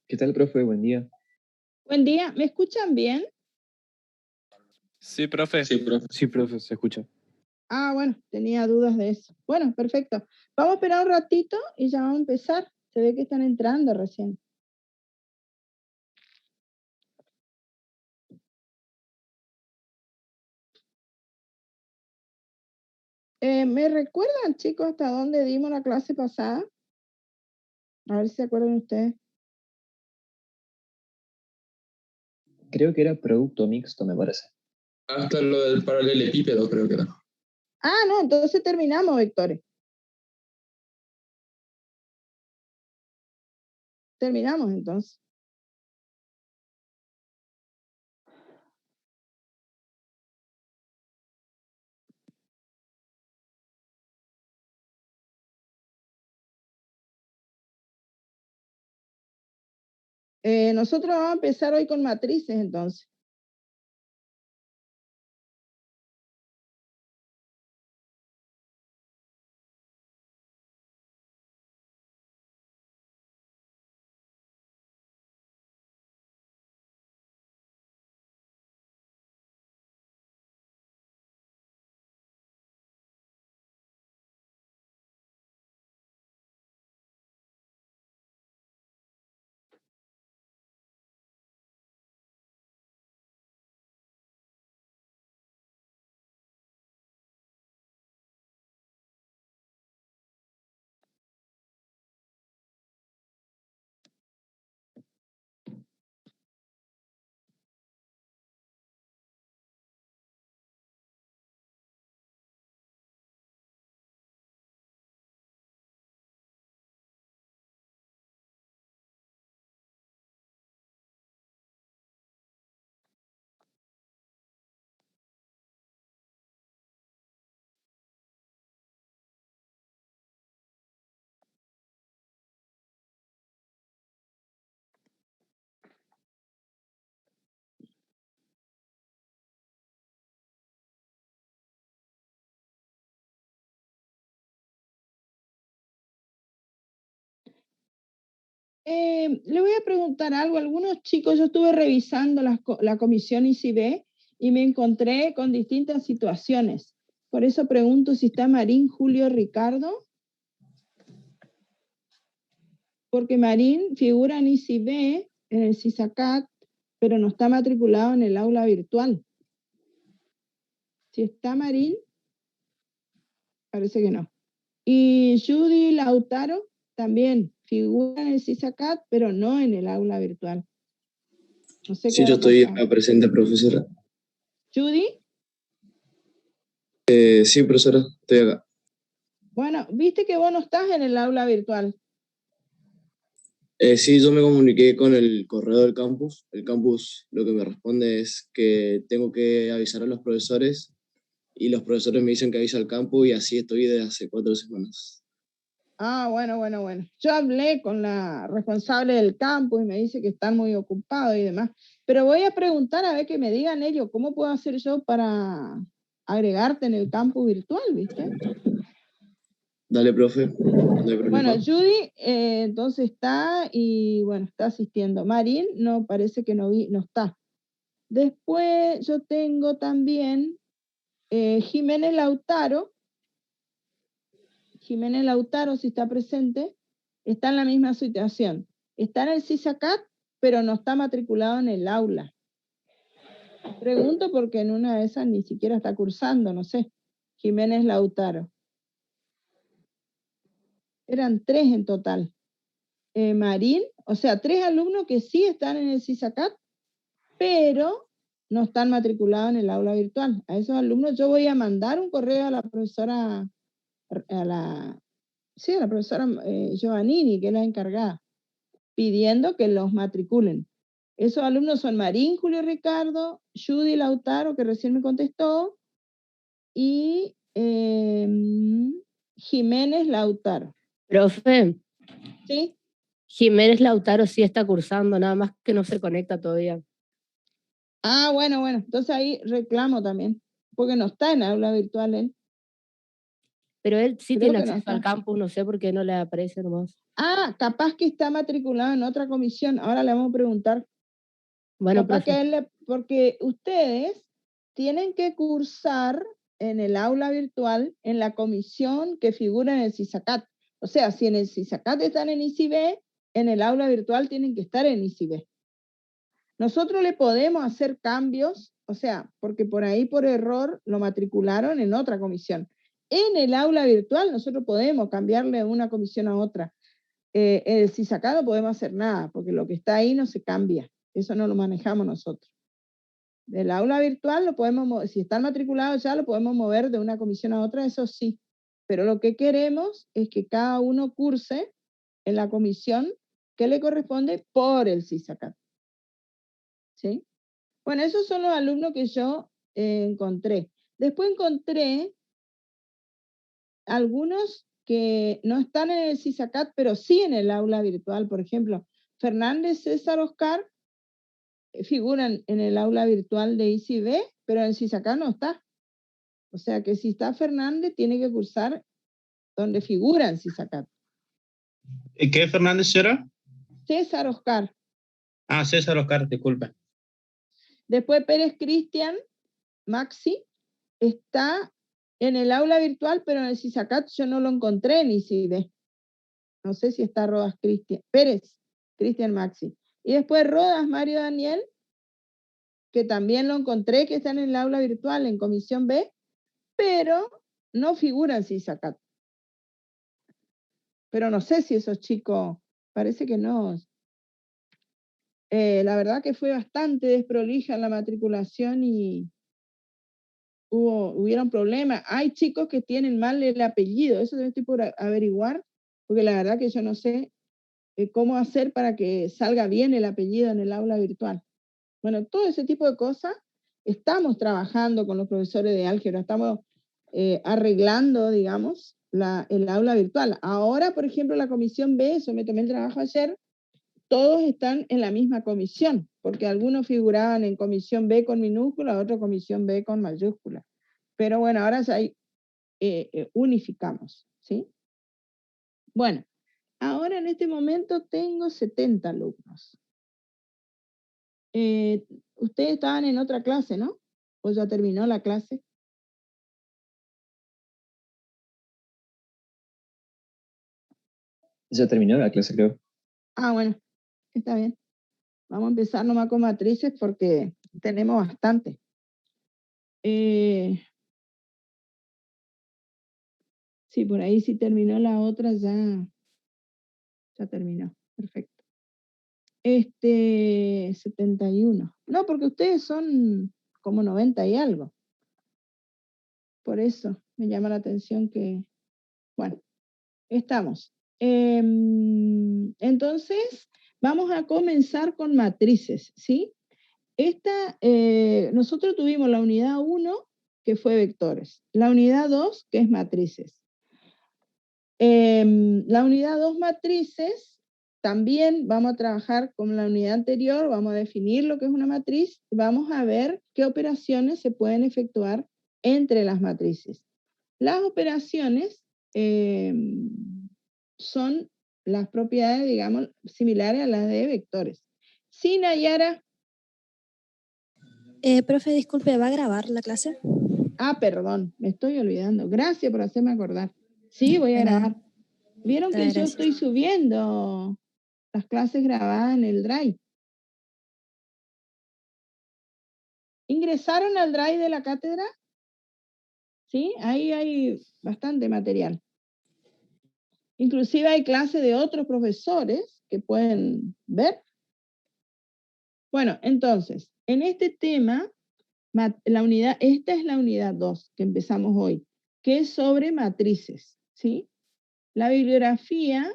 ¿Qué tal, profe? Buen día. Buen día, ¿me escuchan bien? Sí, profe. Sí, profe, se escucha. Ah, bueno, tenía dudas de eso. Bueno, perfecto. Vamos a esperar un ratito y ya vamos a empezar. Se ve que están entrando recién. ¿Me recuerdan, chicos, hasta dónde dimos la clase pasada? A ver si se acuerdan ustedes. Creo que era producto mixto, me parece. Hasta lo del paralelepípedo, creo que era. Ah, no, entonces terminamos, vectores. Terminamos, entonces. Nosotros vamos a empezar hoy con matrices, entonces. Le voy a preguntar algo. Algunos chicos, yo estuve revisando la comisión ICB y me encontré con distintas situaciones. Por eso pregunto si está Marín, Julio, Ricardo. Porque Marín figura en ICB, en el CISACAT, pero no está matriculado en el aula virtual. Si está Marín, parece que no. Y Judy Lautaro también figura en el CISACAT, pero no en el aula virtual. No sé Sí, qué yo habrá estoy pasado. acá presente, profesora. ¿Judy? Sí, profesora, estoy acá. Bueno, viste que vos no estás en el aula virtual. Sí, yo me comuniqué con el correo del campus. El campus lo que me responde es que tengo que avisar a los profesores y los profesores me dicen que avise al campus y así estoy desde hace 4 semanas. Ah, bueno. Yo hablé con la responsable del campus y me dice que están muy ocupados y demás. Pero voy a preguntar a ver que me digan ellos, ¿cómo puedo hacer yo para agregarte en el campus virtual, viste? Dale, profe, no hay problema. Bueno, Judy entonces está y bueno, está asistiendo. Marín no, parece que no está. Después yo tengo también Jiménez Lautaro. Jiménez Lautaro, si está presente, está en la misma situación. Está en el CISACAT, pero no está matriculado en el aula. Pregunto porque en una de esas ni siquiera está cursando, no sé. Jiménez Lautaro. Eran 3 en total. Marín, o sea, 3 alumnos que sí están en el CISACAT, pero no están matriculados en el aula virtual. A esos alumnos yo voy a mandar un correo a la profesora, a la profesora Giovannini, que es la encargada, pidiendo que los matriculen. Esos alumnos son Marín, Julio Ricardo, Judy Lautaro, que recién me contestó, y Jiménez Lautaro. Profe, ¿Sí? Jiménez Lautaro sí está cursando, nada más que no se conecta todavía. Ah, bueno, entonces ahí reclamo también, porque no está en aula virtual él. Pero él sí Creo tiene que no acceso al está. campus, no sé por qué no le aparece nomás. Ah, capaz que está matriculado en otra comisión. Ahora le vamos a preguntar. Bueno, Capaz que profe. porque ustedes tienen que cursar en el aula virtual en la comisión que figura en el CISACAT. O sea, si en el CISACAT están en ICB, en el aula virtual tienen que estar en ICB. Nosotros le podemos hacer cambios, o sea, porque por ahí por error lo matricularon en otra comisión. En el aula virtual nosotros podemos cambiarle de una comisión a otra. El CISACAT no podemos hacer nada, porque lo que está ahí no se cambia. Eso no lo manejamos nosotros. Del aula virtual lo podemos, si están matriculados ya, lo podemos mover de una comisión a otra, eso sí. Pero lo que queremos es que cada uno curse en la comisión que le corresponde por el CISACAT. ¿Sí? Bueno, esos son los alumnos que yo encontré. Después encontré algunos que no están en el CISACAT, pero sí en el aula virtual. Por ejemplo, Fernández, César, Oscar figuran en el aula virtual de ICB, pero en CISACAT no está. O sea que si está Fernández, tiene que cursar donde figura en CISACAT. ¿Qué Fernández era? César, Oscar. Ah, César Oscar, disculpe. Después Pérez Cristian, Maxi, está en el aula virtual, pero en el CISACAT yo no lo encontré en ICB. No sé si está Rodas Cristian. Pérez, Cristian Maxi. Y después Rodas, Mario Daniel, que también lo encontré, que está en el aula virtual, en Comisión B, pero no figura en CISACAT. Pero no sé si esos chicos, parece que no. La verdad que fue bastante desprolija la matriculación y hubieron problemas. Hay chicos que tienen mal el apellido, eso estoy por averiguar, porque la verdad que yo no sé cómo hacer para que salga bien el apellido en el aula virtual. Bueno, todo ese tipo de cosas estamos trabajando con los profesores de álgebra, estamos arreglando, digamos, el aula virtual. Ahora, por ejemplo, la comisión B, eso me tomé el trabajo ayer, todos están en la misma comisión, porque algunos figuraban en comisión B con minúscula, otros comisión B con mayúscula. Pero bueno, ahora ya unificamos, ¿sí? Bueno, ahora en este momento tengo 70 alumnos. Ustedes estaban en otra clase, ¿no? ¿O ya terminó la clase? Ya terminó la clase, creo. Ah, bueno, está bien. Vamos a empezar nomás con matrices porque tenemos bastante. Sí, por ahí sí terminó la otra, ya terminó. Perfecto. 71. No, porque ustedes son como 90 y algo. Por eso me llama la atención que, bueno, estamos. Entonces, vamos a comenzar con matrices, ¿sí? Nosotros tuvimos la unidad 1, que fue vectores. La unidad 2, que es matrices. La unidad 2, matrices, también vamos a trabajar con la unidad anterior, vamos a definir lo que es una matriz, vamos a ver qué operaciones se pueden efectuar entre las matrices. Las operaciones son las propiedades, digamos, similares a las de vectores. Sí, Nayara. Profe, disculpe, ¿va a grabar la clase? Ah, perdón, me estoy olvidando. Gracias por hacerme acordar. Sí, voy a grabar. Vieron que yo estoy subiendo las clases grabadas en el Drive. ¿Ingresaron al Drive de la cátedra? Sí, ahí hay bastante material. Inclusive hay clases de otros profesores que pueden ver. Bueno, entonces, en este tema, esta es la unidad 2 que empezamos hoy, que es sobre matrices, ¿sí? La bibliografía,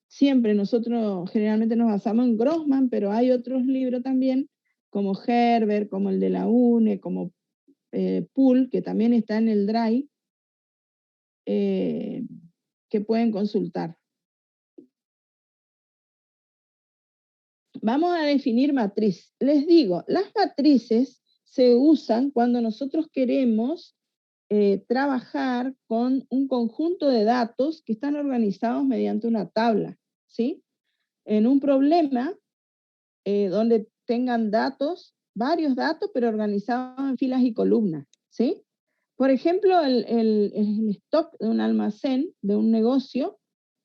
siempre nosotros generalmente nos basamos en Grossman, pero hay otros libros también, como Herbert, como el de la UNE, como Pool, que también está en el Drive, que pueden consultar. Vamos a definir matriz. Les digo, las matrices se usan cuando nosotros queremos trabajar con un conjunto de datos que están organizados mediante una tabla, ¿sí? En un problema donde tengan datos, varios datos, pero organizados en filas y columnas, ¿sí? Por ejemplo, el stock de un almacén, de un negocio,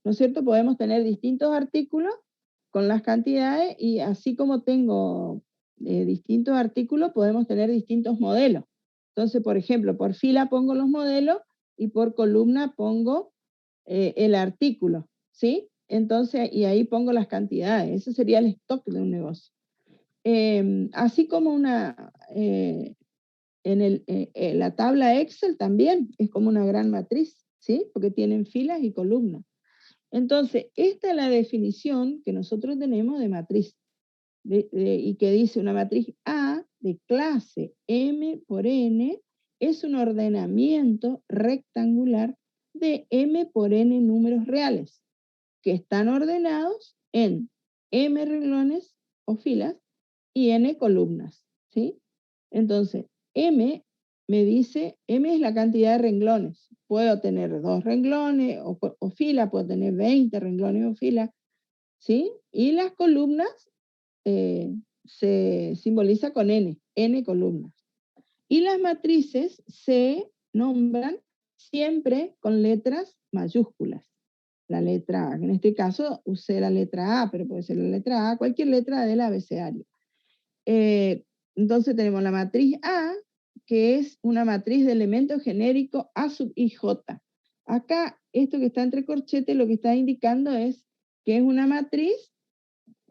¿no es cierto? Podemos tener distintos artículos con las cantidades y así como tengo distintos artículos, podemos tener distintos modelos. Entonces, por ejemplo, por fila pongo los modelos y por columna pongo el artículo, ¿sí? Entonces, y ahí pongo las cantidades. Eso sería el stock de un negocio. Así como la tabla Excel también es como una gran matriz, ¿sí? Porque tienen filas y columnas. Entonces, esta es la definición que nosotros tenemos de matriz. Y que dice una matriz A de clase M por N es un ordenamiento rectangular de M por N números reales que están ordenados en M renglones o filas y N columnas, ¿sí? Entonces, M me dice, M es la cantidad de renglones. Puedo tener 2 renglones o fila, puedo tener 20 renglones o filas, ¿sí? Y las columnas se simboliza con N columnas. Y las matrices se nombran siempre con letras mayúsculas. La letra A, en este caso usé la letra A, pero puede ser la letra A, cualquier letra del abecedario. Entonces tenemos la matriz A, que es una matriz de elemento genérico A sub IJ. Acá, esto que está entre corchetes, lo que está indicando es que es una matriz,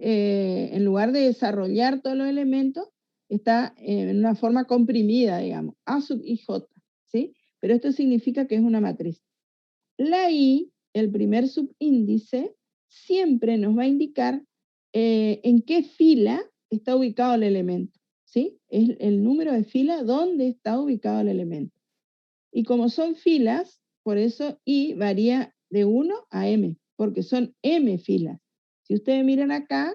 en lugar de desarrollar todos los elementos, está en una forma comprimida, digamos, A sub IJ, ¿sí? Pero esto significa que es una matriz. La I, el primer subíndice, siempre nos va a indicar en qué fila está ubicado el elemento, ¿sí? Es el número de fila donde está ubicado el elemento. Y como son filas, por eso I varía de 1 a M, porque son M filas. Si ustedes miran acá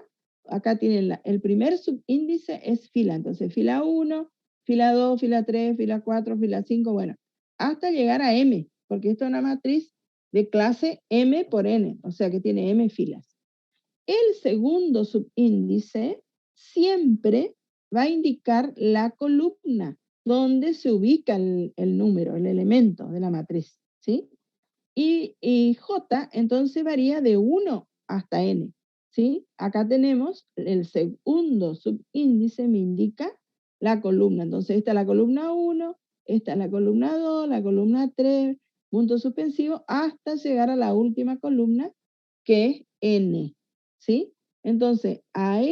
tienen el primer subíndice es fila, entonces fila 1, fila 2, fila 3, fila 4, fila 5, bueno, hasta llegar a M, porque esto es una matriz de clase M por N, o sea que tiene M filas. El segundo subíndice siempre va a indicar la columna donde se ubica el número, el elemento de la matriz, ¿sí? Y J entonces varía de 1 hasta N, ¿sí? Acá tenemos el segundo subíndice, me indica la columna. Entonces esta es la columna 1, esta es la columna 2, la columna 3, punto suspensivo, hasta llegar a la última columna, que es N, ¿sí? Entonces, a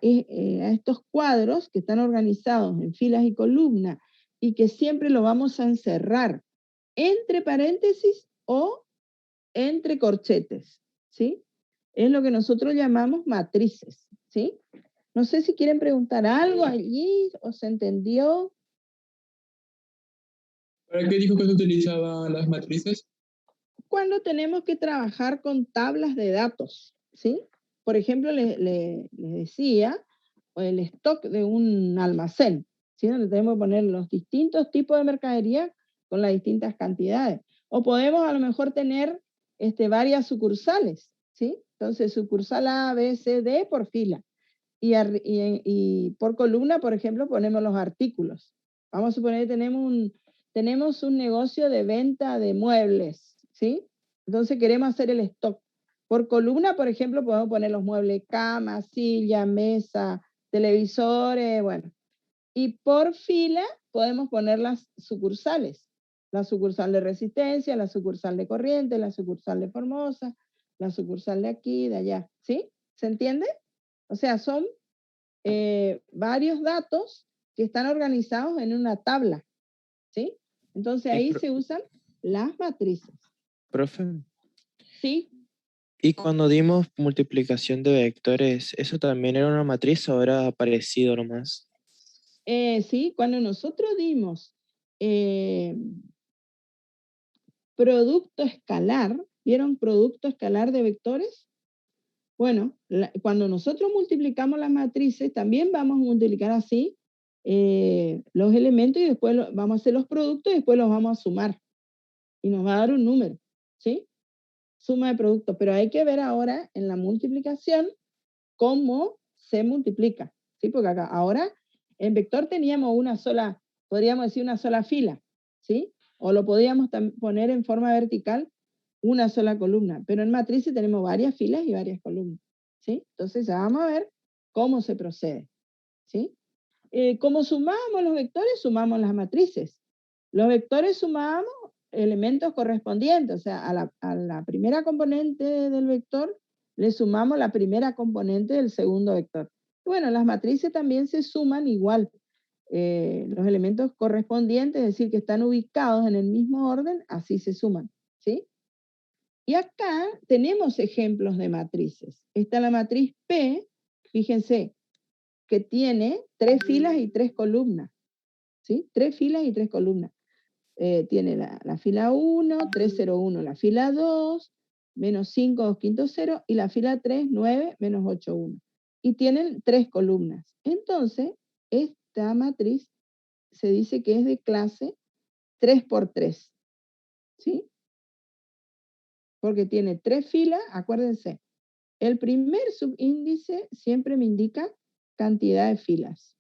estos cuadros que están organizados en filas y columnas y que siempre lo vamos a encerrar entre paréntesis o entre corchetes, ¿sí? Es lo que nosotros llamamos matrices, ¿sí? No sé si quieren preguntar algo allí o se entendió. ¿Para qué dijo que se utilizaban las matrices? Cuando tenemos que trabajar con tablas de datos, ¿sí? Por ejemplo, les decía, el stock de un almacén, ¿sí? Donde tenemos que poner los distintos tipos de mercadería con las distintas cantidades. O podemos a lo mejor tener varias sucursales, ¿sí? Entonces, sucursal A, B, C, D por fila. Y por columna, por ejemplo, ponemos los artículos. Vamos a suponer que tenemos un negocio de venta de muebles, ¿sí? Entonces queremos hacer el stock. Por columna, por ejemplo, podemos poner los muebles, cama, silla, mesa, televisores, bueno. Y por fila podemos poner las sucursales. La sucursal de Resistencia, la sucursal de Corrientes, la sucursal de Formosa, la sucursal de aquí, de allá, ¿sí? ¿Se entiende? O sea, son varios datos que están organizados en una tabla, ¿sí? Entonces ahí se usan las matrices. Profe, ¿Sí? y cuando dimos multiplicación de vectores, ¿eso también era una matriz o era parecido nomás? Sí, cuando nosotros dimos producto escalar, ¿vieron producto escalar de vectores? Bueno, cuando nosotros multiplicamos las matrices, también vamos a multiplicar así los elementos y después vamos a hacer los productos y después los vamos a sumar. Y nos va a dar un número, ¿sí? Suma de productos. Pero hay que ver ahora en la multiplicación cómo se multiplica, ¿sí? Porque acá, ahora, en vector teníamos una sola, podríamos decir una sola fila, ¿sí? O lo podíamos poner en forma vertical, una sola columna. Pero en matrices tenemos varias filas y varias columnas, ¿sí? Entonces ya vamos a ver cómo se procede, ¿sí? Como sumamos los vectores, sumamos las matrices. Los vectores sumamos elementos correspondientes, o sea, a la primera componente del vector le sumamos la primera componente del segundo vector. Bueno, las matrices también se suman igual. Los elementos correspondientes, es decir, que están ubicados en el mismo orden, así se suman, ¿sí? Y acá tenemos ejemplos de matrices. Está la matriz P, fíjense, que tiene 3 filas y 3 columnas, ¿sí? 3 filas y 3 columnas. Tiene la fila 1, 3, 0, 1, la fila 2, menos 5, 2, quinto, 0, y la fila 3, 9, menos 8, 1. Y tienen 3 columnas. Entonces, esta matriz se dice que es de clase 3 por 3, ¿sí? Porque tiene 3 filas, acuérdense. El primer subíndice siempre me indica cantidad de filas,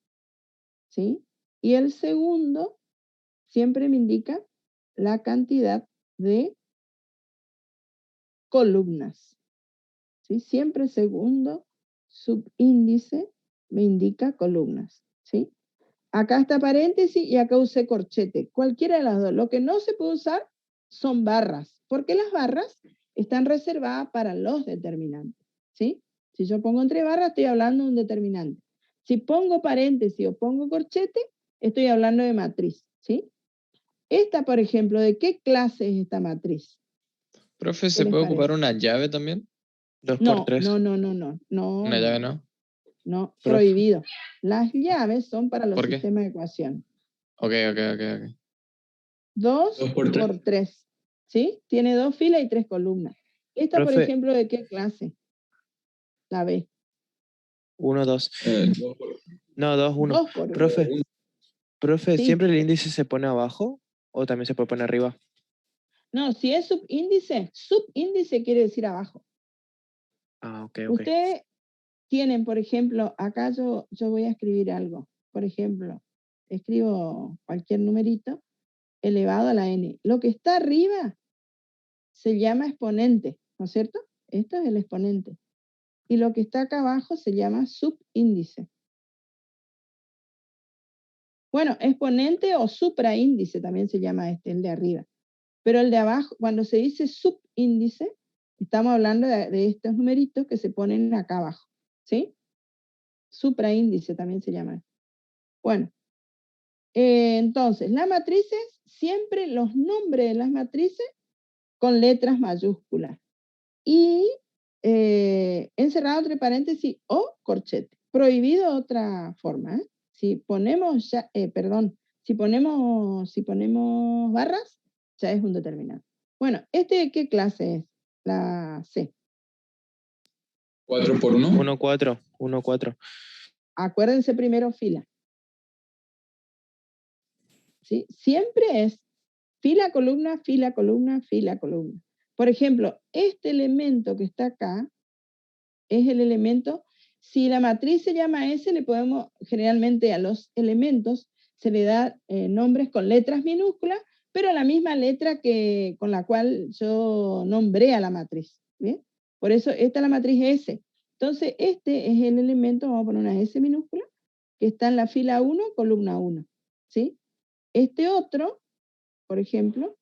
¿sí? Y el segundo siempre me indica la cantidad de columnas, ¿sí? Siempre el segundo subíndice me indica columnas, ¿sí? Acá está paréntesis y acá usé corchete. Cualquiera de las dos. Lo que no se puede usar son barras, porque las barras están reservadas para los determinantes, ¿sí? Si yo pongo entre barras, estoy hablando de un determinante. Si pongo paréntesis o pongo corchete, estoy hablando de matriz, ¿sí? Esta, por ejemplo, ¿de qué clase es esta matriz? Profe, ¿Qué ¿se les puede ocupar parece? una llave también? 2 por No, 3. no, Una llave no. no, Profe. prohibido. Las llaves son para los ¿Por qué? sistemas de ecuación. Ok. 2 2 por 3. por 3, ¿sí? Tiene 2 filas y 3 columnas. Esta, por Profe, ejemplo, ¿de qué clase? La B. 1, 2. 2 por No, 2, 1. 2 por 1. Profe, Sí. ¿siempre el índice se pone abajo o también se puede poner arriba? No, si es subíndice quiere decir abajo. Ah, ok. Ustedes tienen, por ejemplo, acá yo voy a escribir algo. Por ejemplo, escribo cualquier numerito elevado a la n. Lo que está arriba se llama exponente, ¿no es cierto? Esto es el exponente. Y lo que está acá abajo se llama subíndice. Bueno, exponente o supraíndice también se llama el de arriba. Pero el de abajo, cuando se dice subíndice, estamos hablando de estos numeritos que se ponen acá abajo, ¿sí? Supraíndice también se llama. Bueno, entonces, las matrices, siempre los nombres de las matrices con letras mayúsculas. Y encerrado entre paréntesis o corchete. Prohibido otra forma, ¿eh? Si ponemos si ponemos barras, ya es un determinante. Bueno, ¿de qué clase es? La C. 4 por 1. 1, 4. 1, 4. Acuérdense primero fila. ¿Sí? Siempre es fila, columna, fila, columna, fila, columna. Por ejemplo, este elemento que está acá es el elemento. Si la matriz se llama S, le podemos, generalmente a los elementos se le da nombres con letras minúsculas, pero la misma letra con la cual yo nombré a la matriz. ¿Bien? Por eso esta es la matriz S. Entonces, este es el elemento, vamos a poner una S minúscula, que está en la fila 1, columna 1. ¿Sí? Este otro, por ejemplo,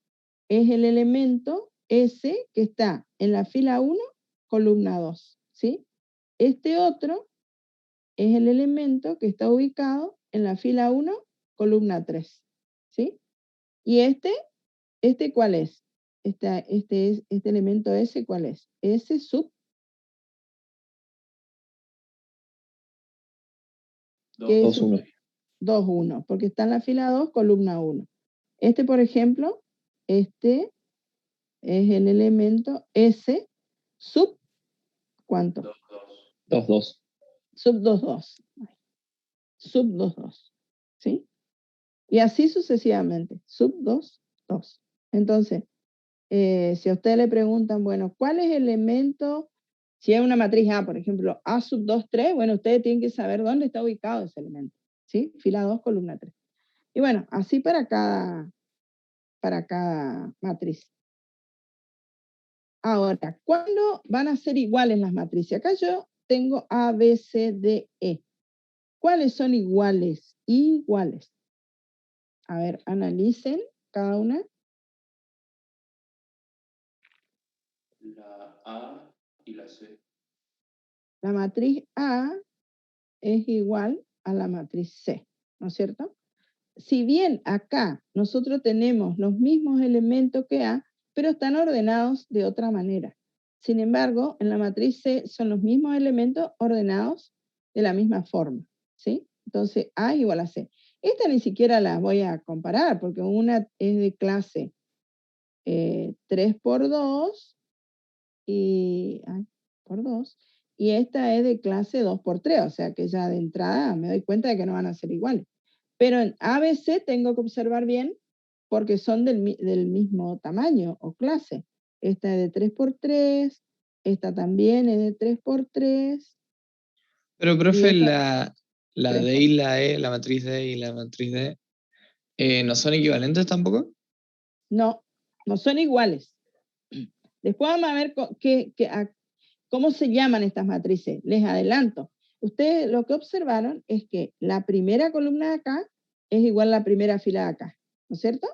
es el elemento S que está en la fila 1, columna 2. ¿Sí? Este otro es el elemento que está ubicado en la fila 1, columna 3. ¿Sí? ¿Y este cuál es? Este elemento S, ¿cuál es? S sub 2, 1. 2, 1, porque está en la fila 2, columna 1. Este, por ejemplo, este es el elemento S sub, ¿cuánto? 2, 2. Sub 2, 2. Sub 2, 2. ¿sí? Y así sucesivamente, sub 2, 2. Entonces, si a usted le preguntan, bueno, ¿cuál es el elemento? Si es una matriz A, por ejemplo, A sub 2, 3, bueno, ustedes tienen que saber dónde está ubicado ese elemento, ¿sí? Fila 2, columna 3. Y bueno, así para cada matriz. Ahora, ¿cuándo van a ser iguales las matrices? Acá yo tengo A, B, C, D, E. ¿Cuáles son iguales? Iguales. A ver, analicen cada una. La A y la C. La matriz A es igual a la matriz C, ¿no es cierto? Si bien acá nosotros tenemos los mismos elementos que A, pero están ordenados de otra manera. Sin embargo, en la matriz C son los mismos elementos ordenados de la misma forma, ¿sí? Entonces, A igual a C. Esta ni siquiera la voy a comparar, porque una es de clase 3×2 y esta es de clase 2×3, o sea que ya de entrada me doy cuenta de que no van a ser iguales. Pero en ABC tengo que observar bien porque son del mismo tamaño o clase. Esta es de 3×3, esta también es de 3×3. Pero, profe, esta la D y la E, la matriz D y la matriz D, ¿no son equivalentes tampoco? No, no son iguales. Después vamos a ver cómo se llaman estas matrices. Les adelanto. Ustedes lo que observaron es que la primera columna de acá es igual a la primera fila de acá, ¿no es cierto?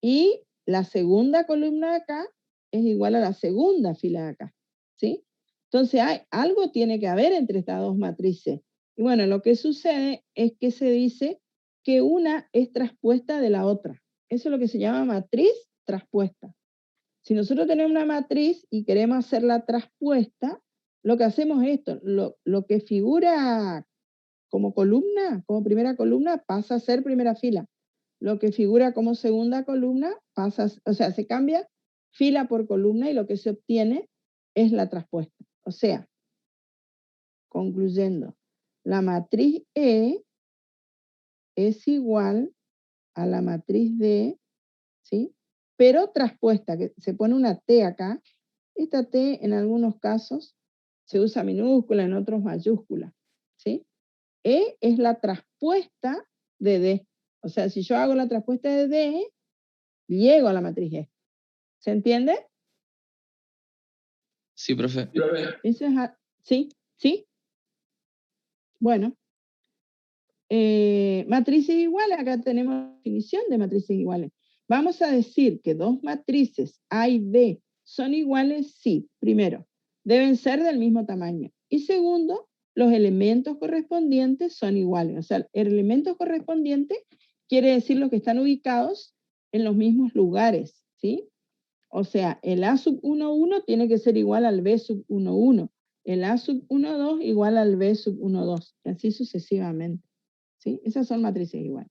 Y la segunda columna de acá es igual a la segunda fila de acá, ¿sí? Entonces algo tiene que haber entre estas dos matrices. Y bueno, lo que sucede es que se dice que una es traspuesta de la otra. Eso es lo que se llama matriz traspuesta. Si nosotros tenemos una matriz y queremos hacerla traspuesta, lo que hacemos es esto, lo que figura como columna, como primera columna, pasa a ser primera fila. Lo que figura como segunda columna o sea, se cambia fila por columna y lo que se obtiene es la traspuesta. O sea, concluyendo, la matriz E es igual a la matriz D, ¿sí? Pero traspuesta, que se pone una T acá. Esta T en algunos casos se usa minúscula, en otros mayúscula, ¿sí? E es la traspuesta de D. O sea, si yo hago la traspuesta de D, llego a la matriz E. ¿Se entiende? Sí, profe. Eso es ¿sí? ¿Sí? Bueno. Matrices iguales, acá tenemos definición de matrices iguales. Vamos a decir que dos matrices A y B son iguales, sí. Primero, deben ser del mismo tamaño. Y segundo, los elementos correspondientes son iguales. O sea, el elemento correspondiente quiere decir los que están ubicados en los mismos lugares, ¿sí? O sea, el A sub 1,1 tiene que ser igual al B sub 1,1. El A sub 1,2 igual al B sub 1,2. Y así sucesivamente. ¿Sí? Esas son matrices iguales.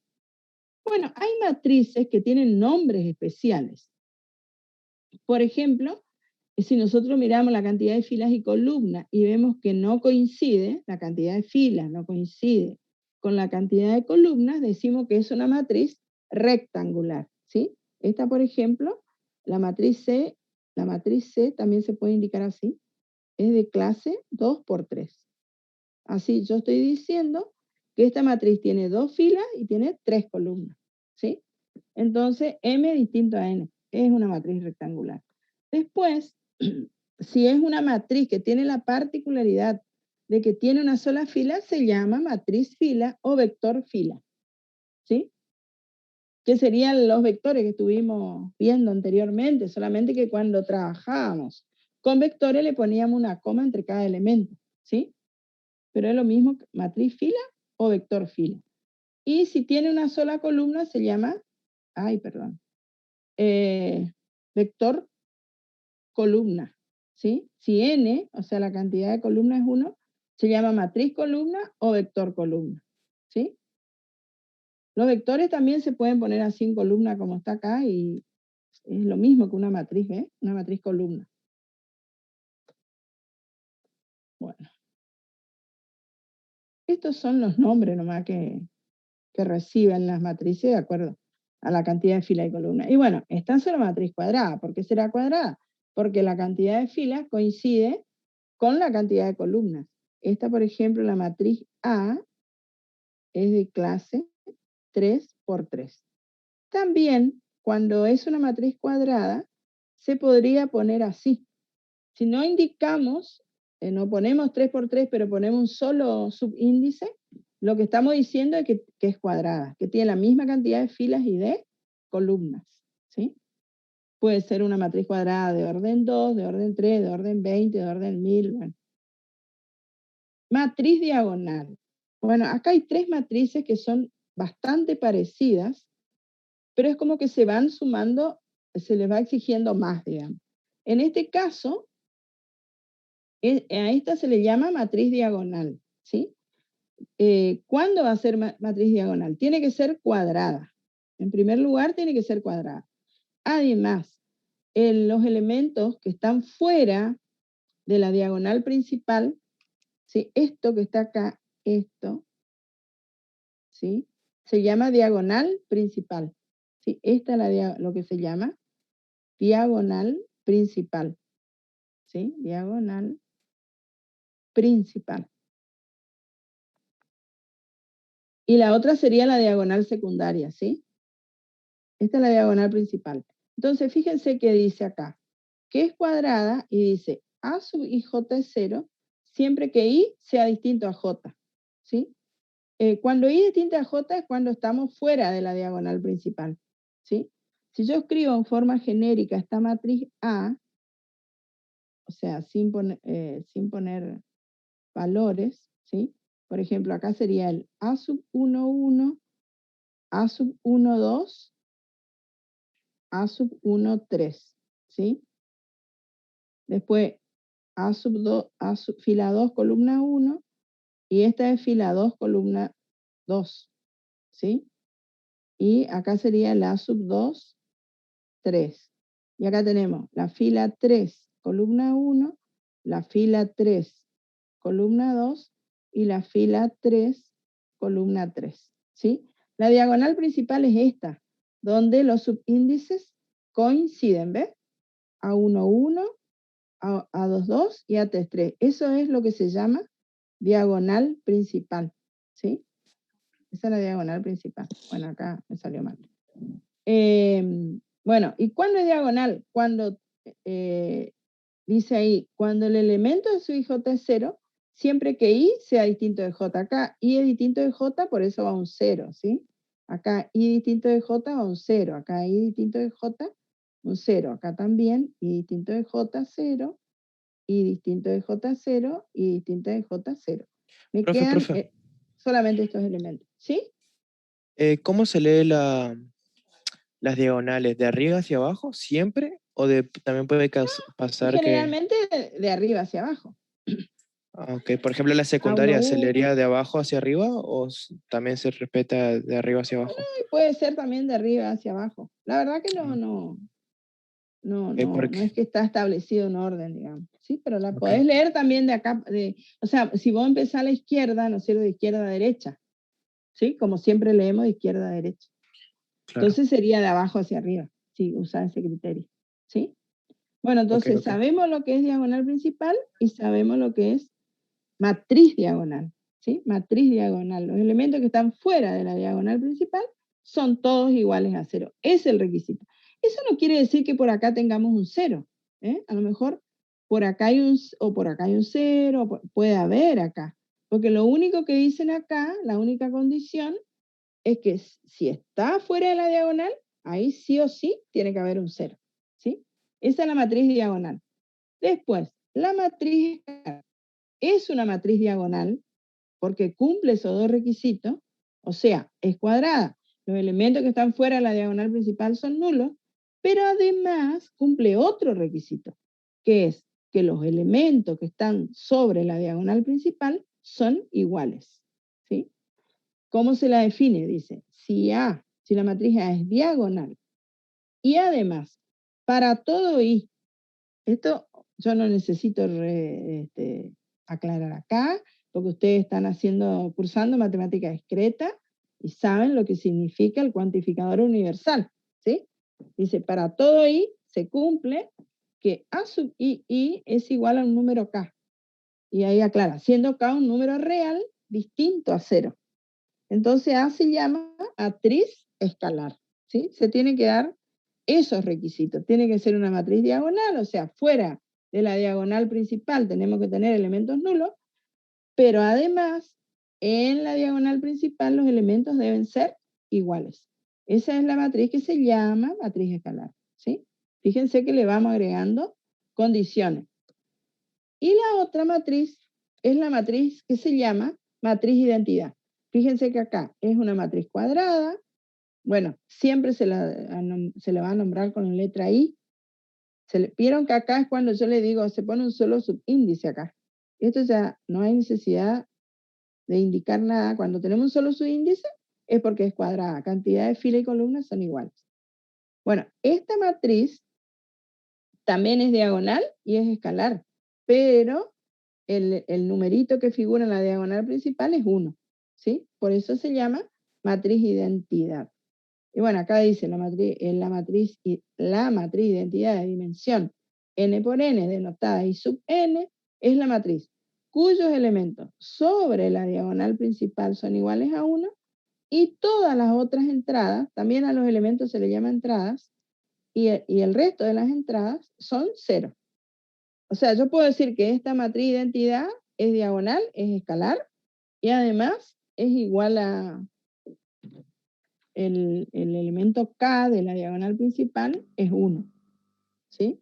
Bueno, hay matrices que tienen nombres especiales. Por ejemplo, si nosotros miramos la cantidad de filas y columnas y vemos que no coincide, la cantidad de filas no coincide con la cantidad de columnas, decimos que es una matriz rectangular, ¿sí? Esta, por ejemplo, la matriz C también se puede indicar así, es de clase 2×3. Así yo estoy diciendo que esta matriz tiene 2 filas y tiene 3 columnas, ¿sí? Entonces, M distinto a N, es una matriz rectangular. Después, si es una matriz que tiene la particularidad de que tiene una sola fila, se llama matriz fila o vector fila, ¿sí? Que serían los vectores que estuvimos viendo anteriormente, solamente que cuando trabajábamos con vectores le poníamos una coma entre cada elemento, ¿sí? Pero es lo mismo matriz fila o vector fila. Y si tiene una sola columna se llama, vector columna, ¿sí? Si n, o sea la cantidad de columnas es 1, se llama matriz columna o vector columna, ¿sí? Los vectores también se pueden poner así en columna como está acá y es lo mismo que una matriz, ¿eh? Una matriz columna. Bueno. Estos son los nombres nomás que que reciben las matrices de acuerdo a la cantidad de filas y columnas. Y bueno, esta es una matriz cuadrada. ¿Por qué será cuadrada? Porque la cantidad de filas coincide con la cantidad de columnas. Esta, por ejemplo, la matriz A es de clase 3 por 3. También, cuando es una matriz cuadrada, se podría poner así. Si no indicamos, no ponemos 3 por 3, pero ponemos un solo subíndice, lo que estamos diciendo es que es cuadrada, que tiene la misma cantidad de filas y de columnas, ¿sí? Puede ser una matriz cuadrada de orden 2, de orden 3, de orden 20, de orden 1000, bueno. Matriz diagonal. Bueno, acá hay 3 matrices que son bastante parecidas, pero es como que se van sumando, se les va exigiendo más, digamos. En este caso, a esta se le llama matriz diagonal, ¿sí? ¿Cuándo va a ser matriz diagonal? Tiene que ser cuadrada. En primer lugar, tiene que ser cuadrada. Además, los elementos que están fuera de la diagonal principal, ¿sí? Esto que está acá, esto, ¿sí? Se llama diagonal principal. ¿Sí? Esta es lo que se llama diagonal principal. ¿Sí? Diagonal principal. Y la otra sería la diagonal secundaria, ¿sí? Esta es la diagonal principal. Entonces, fíjense que dice acá, que es cuadrada y dice A sub ij es 0, siempre que I sea distinto a J, ¿sí? Cuando I es distinto a J es cuando estamos fuera de la diagonal principal, ¿sí? Si yo escribo en forma genérica esta matriz A, o sea, sin poner valores, ¿sí? Por ejemplo, acá sería el A sub 1, 1, A sub 1, 2, A sub 1, 3, ¿sí? Después A sub 2, fila 2, columna 1, y esta es fila 2, columna 2, ¿sí? Y acá sería la A sub 2, 3. Y acá tenemos la fila 3, columna 1, la fila 3, columna 2, y la fila 3, columna 3, ¿sí? La diagonal principal es esta, donde los subíndices coinciden, ¿ves? A1, 1, A2, 2 y A3, 3. Eso es lo que se llama diagonal principal, ¿sí? Esa es la diagonal principal. Bueno, acá me salió mal. Bueno, ¿y cuándo es diagonal? Cuando, dice ahí, cuando el elemento de su IJ es 0, siempre que I sea distinto de J. Acá I es distinto de J, por eso va a un 0, ¿sí? Acá I distinto de J va a un 0. Acá I distinto de J, un 0. Acá también I distinto de J, 0. I distinto de J, 0. I distinto de J, 0. Me quedan Profe. solamente estos elementos, ¿sí? ¿Cómo se lee las diagonales? ¿De arriba hacia abajo siempre? ¿O también puede pasar que... Generalmente de arriba hacia abajo. Ok, por ejemplo, la secundaria, ¿se leería de abajo hacia arriba o también se respeta de arriba hacia abajo? Puede ser también de arriba hacia abajo. La verdad que no es que está establecido un orden, digamos. Sí, pero la podés leer también de acá, o sea, si vos empezás a la izquierda, ¿no es cierto? De izquierda a derecha. ¿Sí? Como siempre leemos de izquierda a derecha. Claro. Entonces sería de abajo hacia arriba, si usar ese criterio. ¿Sí? Bueno, entonces sabemos lo que es diagonal principal y sabemos lo que es matriz diagonal. ¿Sí? Matriz diagonal. Los elementos que están fuera de la diagonal principal son todos iguales a 0. Es el requisito. Eso no quiere decir que por acá tengamos un 0. A lo mejor por acá hay un 0, puede haber acá. Porque lo único que dicen acá, la única condición, es que si está fuera de la diagonal, ahí sí o sí tiene que haber un 0. ¿Sí? Esa es la matriz diagonal. Después, la matriz es una matriz diagonal porque cumple esos dos requisitos, o sea, es cuadrada. Los elementos que están fuera de la diagonal principal son nulos, pero además cumple otro requisito, que es que los elementos que están sobre la diagonal principal son iguales. ¿Sí? ¿Cómo se la define? Dice, si la matriz A es diagonal y además, para todo I, esto yo no necesito aclarar acá, porque ustedes están cursando matemática discreta, y saben lo que significa el cuantificador universal, ¿sí? Dice, para todo i se cumple que a sub i es igual a un número k. Y ahí aclara, siendo k un número real distinto a 0. Entonces A se llama matriz escalar, ¿sí? Se tiene que dar esos requisitos. Tiene que ser una matriz diagonal, o sea, fuera de la diagonal principal tenemos que tener elementos nulos, pero además en la diagonal principal los elementos deben ser iguales. Esa es la matriz que se llama matriz escalar, ¿sí? Fíjense que le vamos agregando condiciones. Y la otra matriz es la matriz que se llama matriz identidad. Fíjense que acá es una matriz cuadrada. Bueno, siempre se la va a nombrar con la letra I. Vieron que acá es cuando yo le digo, se pone un solo subíndice acá. Esto ya no hay necesidad de indicar nada. Cuando tenemos un solo subíndice es porque es cuadrada. Cantidad de filas y columnas son iguales. Bueno, esta matriz también es diagonal y es escalar, pero el numerito que figura en la diagonal principal es 1, ¿sí? Por eso se llama matriz identidad. Y bueno, acá dice la matriz identidad de dimensión n por n denotada I sub n es la matriz cuyos elementos sobre la diagonal principal son iguales a 1 y todas las otras entradas, también a los elementos se le llama entradas, y el resto de las entradas son 0. O sea, yo puedo decir que esta matriz identidad es diagonal, es escalar, y además es igual a el elemento K de la diagonal principal es 1. ¿Sí?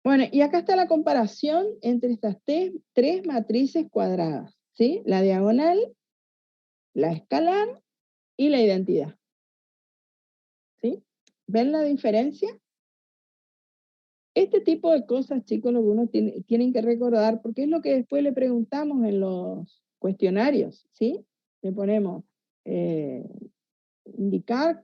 Bueno, y acá está la comparación entre estas tres matrices cuadradas, ¿sí? La diagonal, la escalar y la identidad. ¿Sí? ¿Ven la diferencia? Este tipo de cosas, chicos, lo que uno tienen que recordar, porque es lo que después le preguntamos en los cuestionarios, ¿sí? Le ponemos indicar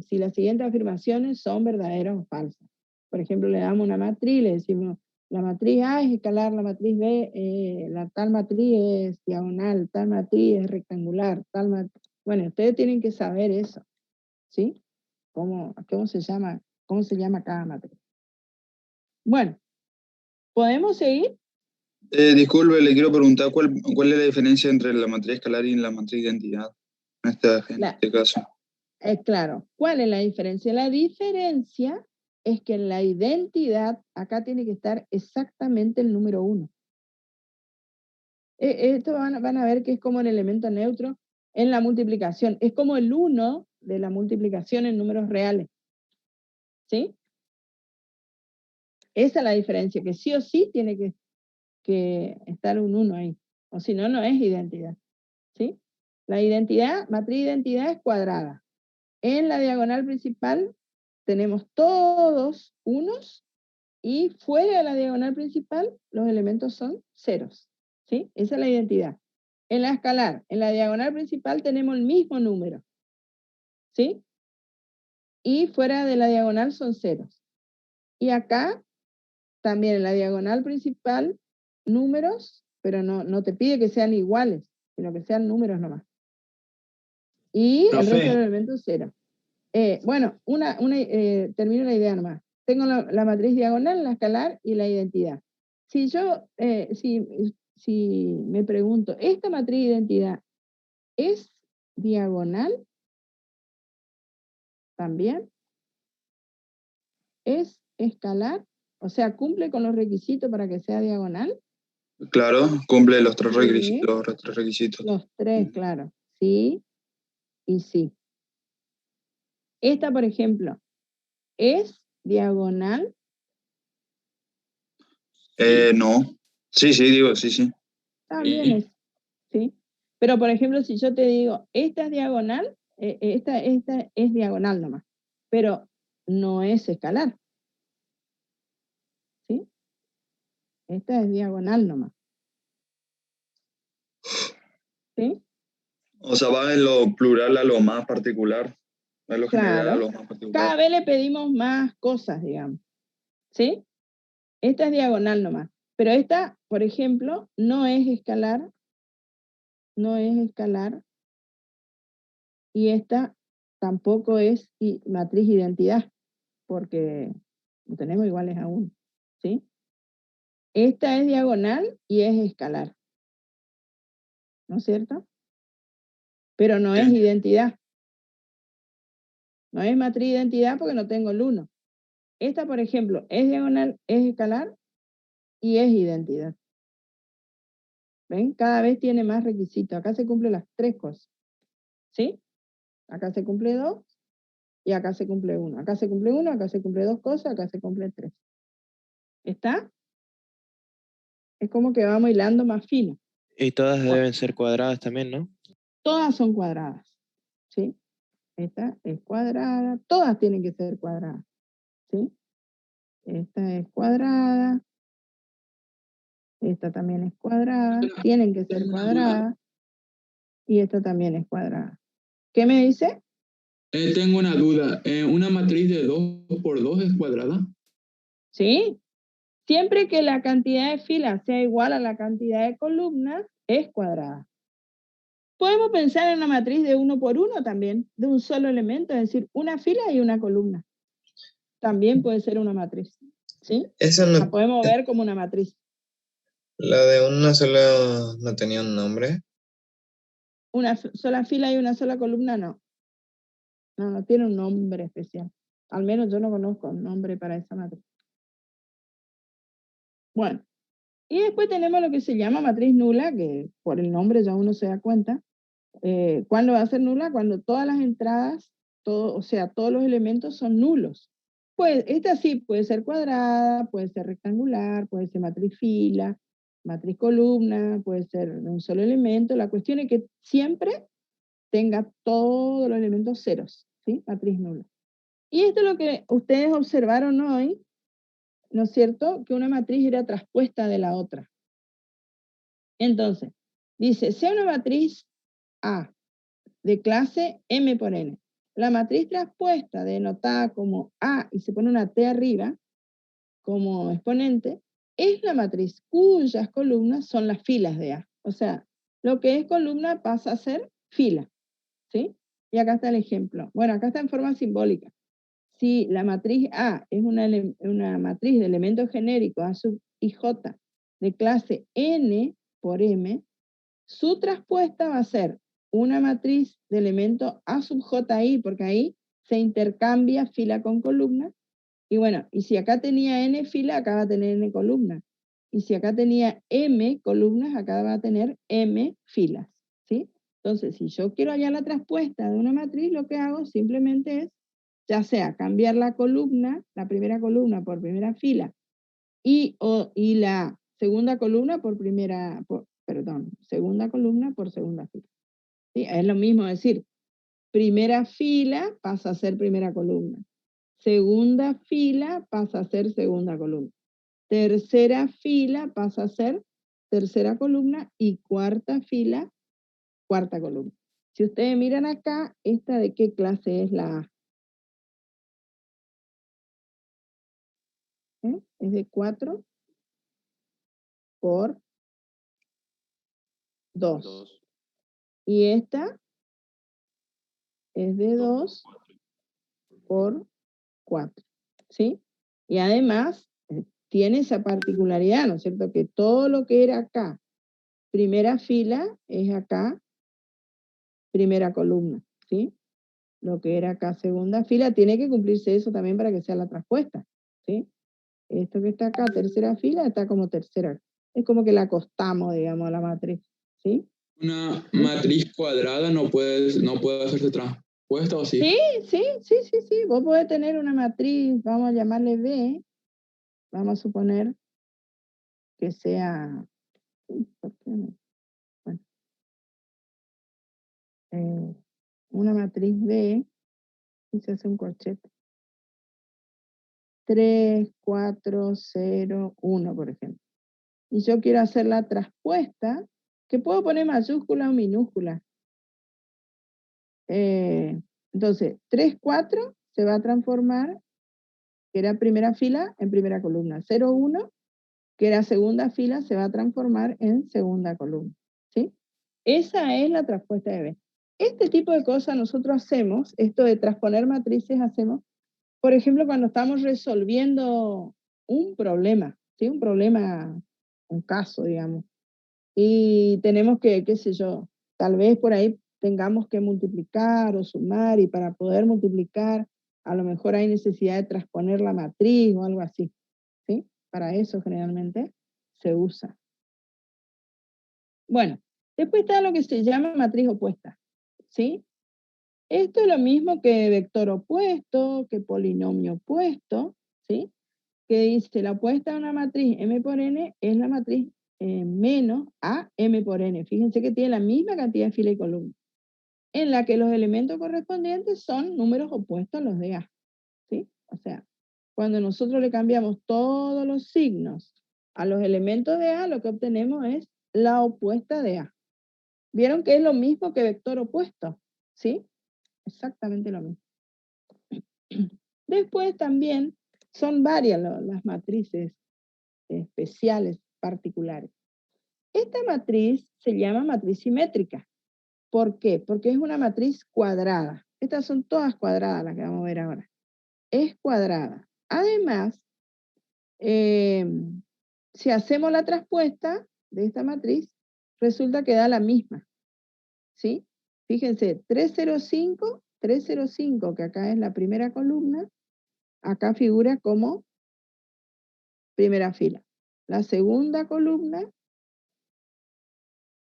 si las siguientes afirmaciones son verdaderas o falsas. Por ejemplo, le damos una matriz, le decimos, la matriz A es escalar, la matriz B, tal matriz es diagonal, tal matriz es rectangular, bueno, ustedes tienen que saber eso, ¿sí? ¿Cómo se llama cada matriz? Bueno, ¿podemos seguir? Disculpe, le quiero preguntar cuál es la diferencia entre la matriz escalar y la matriz de identidad en este caso. Claro, ¿cuál es la diferencia? La diferencia es que en la identidad acá tiene que estar exactamente el número 1. Esto van a ver que es como el elemento neutro en la multiplicación. Es como el 1 de la multiplicación en números reales. ¿Sí? Esa es la diferencia, que sí o sí tiene que estar un 1 ahí. O si no, no es identidad. ¿Sí? La identidad, matriz identidad es cuadrada. En la diagonal principal tenemos todos unos y fuera de la diagonal principal los elementos son ceros. ¿Sí? Esa es la identidad. En la escalar, en la diagonal principal tenemos el mismo número. ¿Sí? Y fuera de la diagonal son ceros. Y acá también en la diagonal principal números, pero no te pide que sean iguales, sino que sean números nomás. Y el resto de los elementos cero. Bueno, termino la idea nomás. Tengo la matriz diagonal, la escalar y la identidad. Si yo, si me pregunto, ¿esta matriz de identidad es diagonal? También. ¿Es escalar? O sea, ¿cumple con los requisitos para que sea diagonal? Claro, cumple los tres Sí. requisitos. Los tres, claro. Sí y sí. Esta, por ejemplo, ¿es diagonal? No. Sí, digo, sí. También es, ¿sí? Pero, por ejemplo, si yo te digo, esta es diagonal, esta es diagonal nomás, pero no es escalar. ¿Sí? Esta es diagonal nomás. ¿Sí? O sea, va en lo plural a lo más particular. A lo general a lo más particular. Cada vez le pedimos más cosas, digamos. ¿Sí? Esta es diagonal nomás. Pero esta, por ejemplo, no es escalar no es escalar y esta tampoco es matriz identidad, porque lo tenemos iguales a 1, ¿sí? Esta es diagonal y es escalar, ¿no es cierto? Pero no es identidad. No es matriz identidad porque no tengo el 1. Esta, por ejemplo, es diagonal, es escalar y es identidad. ¿Ven? Cada vez tiene más requisitos. Acá se cumplen las 3 cosas. ¿Sí? Acá se cumple 2 y acá se cumple 1. Acá se cumple 1, acá se cumple 2 cosas, acá se cumple 3. ¿Está? Es como que vamos hilando más fino. Y todas deben ser cuadradas también, ¿no? Todas son cuadradas. ¿Sí? Esta es cuadrada. Todas tienen que ser cuadradas. ¿Sí? Esta es cuadrada. Esta también es cuadrada. Tienen que ser cuadradas. Y esta también es cuadrada. ¿Qué me dice? Tengo una duda. ¿Una matriz de 2 por 2 es cuadrada? Sí. Siempre que la cantidad de filas sea igual a la cantidad de columnas, es cuadrada. Podemos pensar en una matriz de 1 por 1 también, de un solo elemento, es decir, una fila y una columna. También puede ser una matriz. ¿Sí? Esa La no, podemos ver como una matriz. la de una sola no tenía un nombre. Una sola fila y una sola columna, no. No tiene un nombre especial. Al menos yo no conozco un nombre para esa matriz. Bueno, y después tenemos lo que se llama matriz nula, que por el nombre ya uno se da cuenta. ¿Cuándo va a ser nula? Cuando todas las entradas, o sea, todos los elementos son nulos. Pues esta sí puede ser cuadrada, puede ser rectangular, puede ser matriz fila, matriz columna, puede ser de un solo elemento. La cuestión es que siempre tenga todos los elementos ceros, ¿sí? Matriz nula. Y esto es lo que ustedes observaron hoy, ¿no es cierto? Que una matriz era traspuesta de la otra. Entonces, dice, sea una matriz A de clase M por N. La matriz traspuesta, denotada como A y se pone una T arriba, como exponente, es la matriz cuyas columnas son las filas de A. O sea, lo que es columna pasa a ser fila, ¿sí? Y acá está el ejemplo. Bueno, acá está en forma simbólica. Si la matriz A es una matriz de elementos genéricos A sub i j de clase N por M, su traspuesta va a ser una matriz de elemento A sub JI, porque ahí se intercambia fila con columna. Y bueno, y si acá tenía N fila, acá va a tener N columnas. Y si acá tenía M columnas, acá va a tener M filas, ¿sí? Entonces, si yo quiero hallar la traspuesta de una matriz, lo que hago simplemente es, ya sea cambiar la columna, la primera columna por primera fila, y la segunda columna por segunda columna por segunda fila. ¿Sí? Es lo mismo decir, primera fila pasa a ser primera columna. Segunda fila pasa a ser segunda columna. Tercera fila pasa a ser tercera columna y cuarta fila, cuarta columna. Si ustedes miran acá, ¿esta de qué clase es la A? Es de 4 por 2. Y esta es de 2 por 4. ¿Sí? Y además tiene esa particularidad, ¿no es cierto? Que todo lo que era acá, primera fila, es acá, primera columna, ¿sí? Lo que era acá, segunda fila, tiene que cumplirse eso también para que sea la traspuesta, ¿sí? Esto que está acá, tercera fila, está como tercera. Es como que la acostamos, digamos, a la matriz, ¿sí? Una matriz cuadrada no puede hacerse traspuesta, ¿o sí? Sí. Vos podés tener una matriz, vamos a llamarle B, vamos a suponer que sea, ¿por qué no? Bueno, una matriz B, y se hace un corchete. 3, 4, 0, 1, por ejemplo. Y yo quiero hacer la traspuesta, que puedo poner mayúscula o minúscula. Entonces, 3, 4 se va a transformar, que era primera fila, en primera columna. 0, 1, que era segunda fila, se va a transformar en segunda columna. ¿Sí? Esa es la traspuesta de B. Este tipo de cosas nosotros hacemos, esto de transponer matrices hacemos, por ejemplo, cuando estamos resolviendo un problema, ¿sí? Un caso, digamos. Y tenemos que, qué sé yo, tal vez por ahí tengamos que multiplicar o sumar, y para poder multiplicar a lo mejor hay necesidad de transponer la matriz o algo así, ¿sí? Para eso generalmente se usa. Bueno, después está lo que se llama matriz opuesta, ¿sí? Esto es lo mismo que vector opuesto, que polinomio opuesto, ¿sí? Que dice la opuesta a una matriz M por N es la matriz menos A M por N. Fíjense que tiene la misma cantidad de fila y columna, en la que los elementos correspondientes son números opuestos a los de A, ¿sí? O sea, cuando nosotros le cambiamos todos los signos a los elementos de A, lo que obtenemos es la opuesta de A. ¿Vieron que es lo mismo que vector opuesto? ¿Sí? Exactamente lo mismo. Después también son varias las matrices especiales, particulares. Esta matriz se llama matriz simétrica. ¿Por qué? Porque es una matriz cuadrada. Estas son todas cuadradas las que vamos a ver ahora. Es cuadrada. Además, si hacemos la traspuesta de esta matriz, resulta que da la misma, ¿sí? Fíjense, 305, que acá es la primera columna, acá figura como primera fila. La segunda columna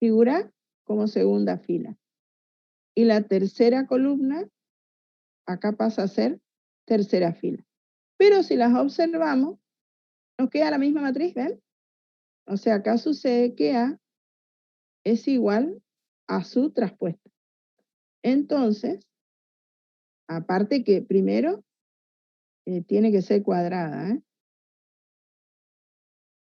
figura como segunda fila. Y la tercera columna, acá pasa a ser tercera fila. Pero si las observamos, nos queda la misma matriz, ¿ven? O sea, acá sucede que A es igual a su traspuesta. Entonces, aparte que primero tiene que ser cuadrada, ¿eh?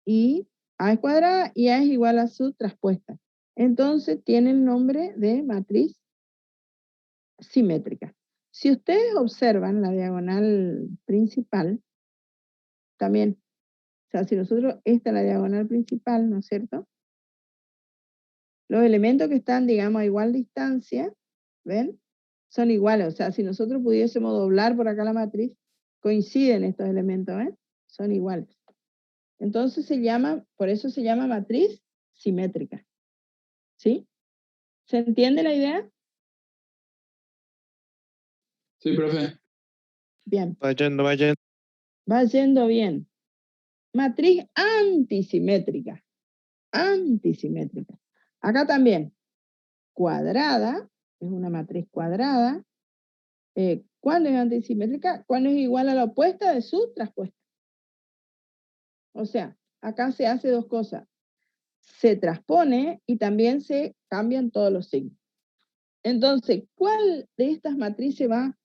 Y A es cuadrada y A es igual a su traspuesta. Entonces tiene el nombre de matriz simétrica. Si ustedes observan la diagonal principal, también, o sea, si nosotros, esta es la diagonal principal, ¿no es cierto? Los elementos que están, digamos, a igual distancia, ¿ven? Son iguales, o sea, si nosotros pudiésemos doblar por acá la matriz, coinciden estos elementos, ¿ven? Son iguales. Entonces por eso se llama matriz simétrica. ¿Sí? ¿Se entiende la idea? Sí, profe. Bien. Va yendo. Va yendo bien. Matriz antisimétrica. Antisimétrica. Acá también. Cuadrada. Es una matriz cuadrada. ¿Cuándo es antisimétrica? Cuando es igual a la opuesta de su traspuesta. O sea, acá se hace dos cosas. Se transpone y también se cambian todos los signos. Entonces, ¿cuál de estas matrices va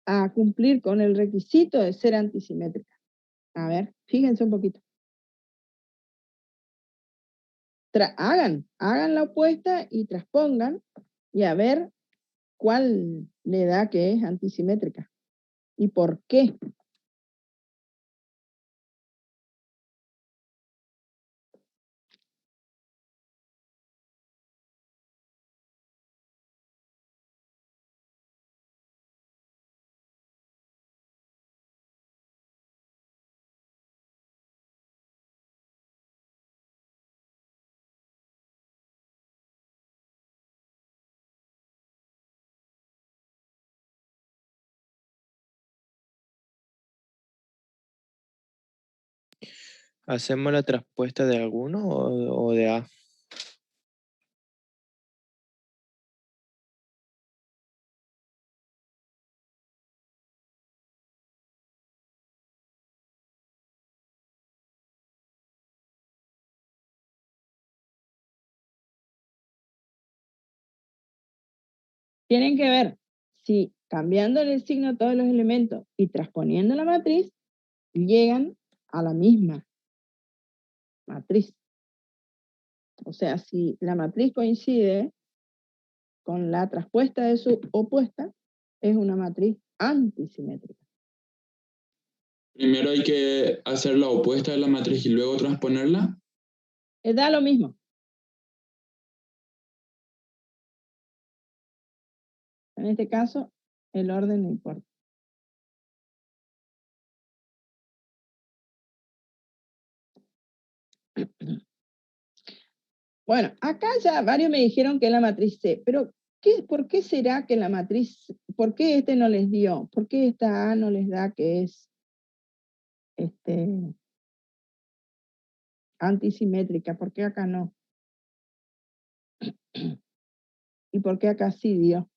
a cumplir con el requisito de ser antisimétrica? A ver, fíjense un poquito. Hagan la opuesta y transpongan y a ver cuál le da que es antisimétrica y por qué. ¿Hacemos la traspuesta de alguno o de A? Tienen que ver si cambiándole el signo a todos los elementos y transponiendo la matriz, llegan a la misma matriz. O sea, si la matriz coincide con la traspuesta de su opuesta, es una matriz antisimétrica. Primero hay que hacer la opuesta de la matriz y luego transponerla. Da lo mismo. En este caso, el orden no importa. Bueno, acá ya varios me dijeron que es la matriz C, pero ¿por qué será que la matriz, por qué este no les dio? ¿Por qué esta A no les da que es antisimétrica? ¿Por qué acá no? ¿Y por qué acá sí dio?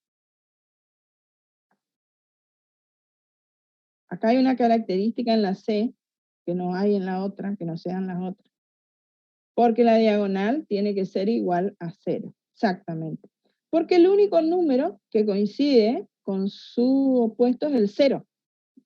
Acá hay una característica en la C que no hay en la otra, que no sean las otras. Porque la diagonal tiene que ser igual a 0, exactamente. Porque el único número que coincide con su opuesto es el 0.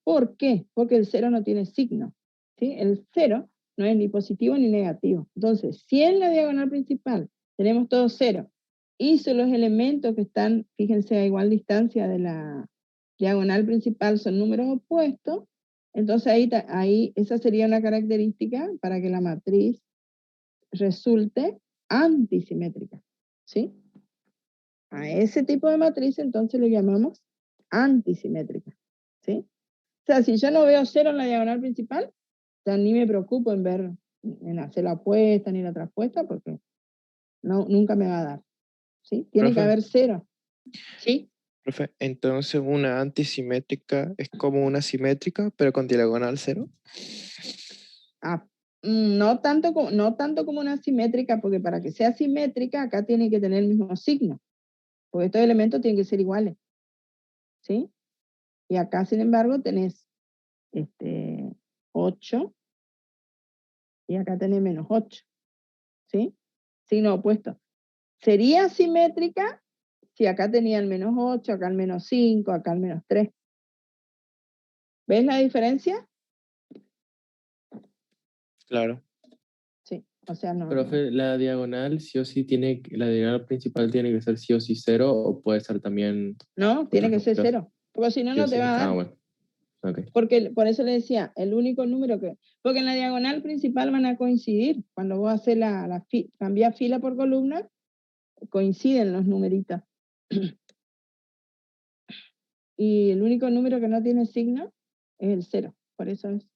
¿Por qué? Porque el 0 no tiene signo, ¿sí? El 0 no es ni positivo ni negativo. Entonces, si en la diagonal principal tenemos todo 0, y si los elementos que están, fíjense, a igual distancia de la diagonal principal son números opuestos, entonces ahí esa sería una característica para que la matriz resulte antisimétrica, ¿sí? A ese tipo de matriz entonces le llamamos antisimétrica, ¿sí? O sea, si yo no veo 0 en la diagonal principal, ya ni me preocupo en hacer la apuesta ni la traspuesta, porque nunca me va a dar, ¿sí? Tiene que haber 0, ¿sí? Profe, entonces una antisimétrica es como una simétrica, pero con diagonal 0. No tanto como una simétrica, porque para que sea simétrica, acá tiene que tener el mismo signo, porque estos elementos tienen que ser iguales, ¿sí? Y acá, sin embargo, tenés 8, y acá tenés menos 8, ¿sí? Signo opuesto. Sería simétrica si acá tenía el menos 8, acá el menos 5, acá el menos 3. ¿Ves la diferencia? Claro. Sí, o sea, no. Profe, la diagonal sí o sí la diagonal principal tiene que ser sí o sí 0 o puede ser también... No, tiene que ser 0, porque si no, no te va a dar. Ah, bueno. Okay. Porque por eso le decía, el único número porque en la diagonal principal van a coincidir. Cuando vos haces cambiar fila por columna, coinciden los numeritos. Y el único número que no tiene signo es el 0, por eso es.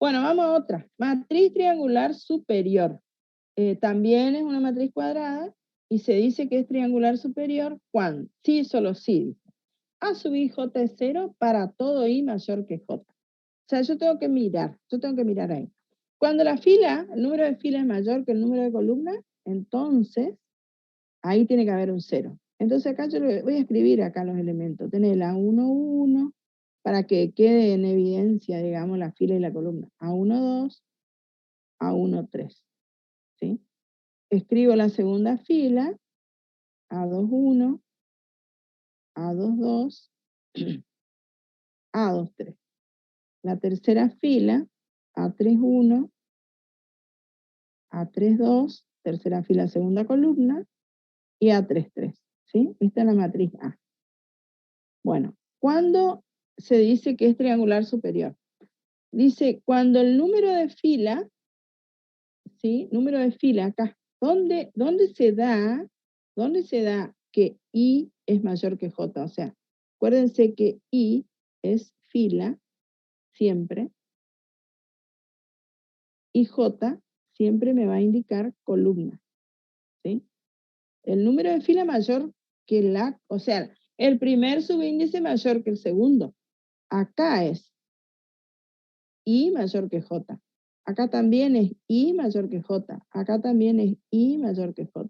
Bueno, vamos a otra. Matriz triangular superior. También es una matriz cuadrada y se dice que es triangular superior cuando, sí, solo sí. A sub i j es 0 para todo i mayor que j. O sea, yo tengo que mirar ahí. Cuando el número de filas es mayor que el número de columnas, entonces ahí tiene que haber un 0. Entonces acá yo voy a escribir acá los elementos. Tener la 1, 1, para que quede en evidencia, digamos, la fila y la columna. A1, 2, A1, 3. ¿Sí? Escribo la segunda fila, A2, 1, A2, 2, A2, 3. La tercera fila, A3, 1, A3, 2, tercera fila, segunda columna, y A3, 3. ¿Sí? Esta es la matriz A. Bueno, ¿cuándo se dice que es triangular superior? Dice, cuando el número de fila, ¿sí? Número de fila acá, ¿dónde se da que I es mayor que J? O sea, acuérdense que I es fila siempre y J siempre me va a indicar columna, ¿sí? El número de fila mayor que o sea, el primer subíndice mayor que el segundo. Acá es I mayor que J. Acá también es I mayor que J. Acá también es I mayor que J.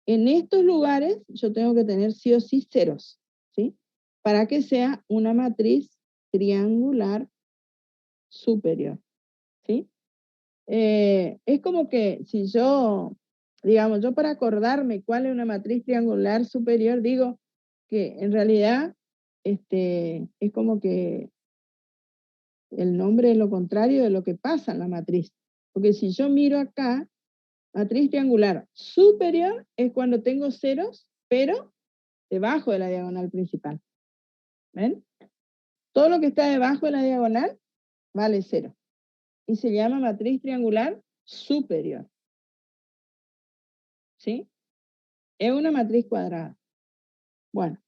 En estos lugares yo tengo que tener sí o sí ceros, ¿sí? Para que sea una matriz triangular superior, ¿sí? Es como que si yo, digamos, yo para acordarme cuál es una matriz triangular superior, digo que en realidad es como que el nombre es lo contrario de lo que pasa en la matriz. Porque si yo miro acá, matriz triangular superior es cuando tengo ceros, pero debajo de la diagonal principal. ¿Ven? Todo lo que está debajo de la diagonal vale 0. Y se llama matriz triangular superior. ¿Sí? Es una matriz cuadrada. Bueno,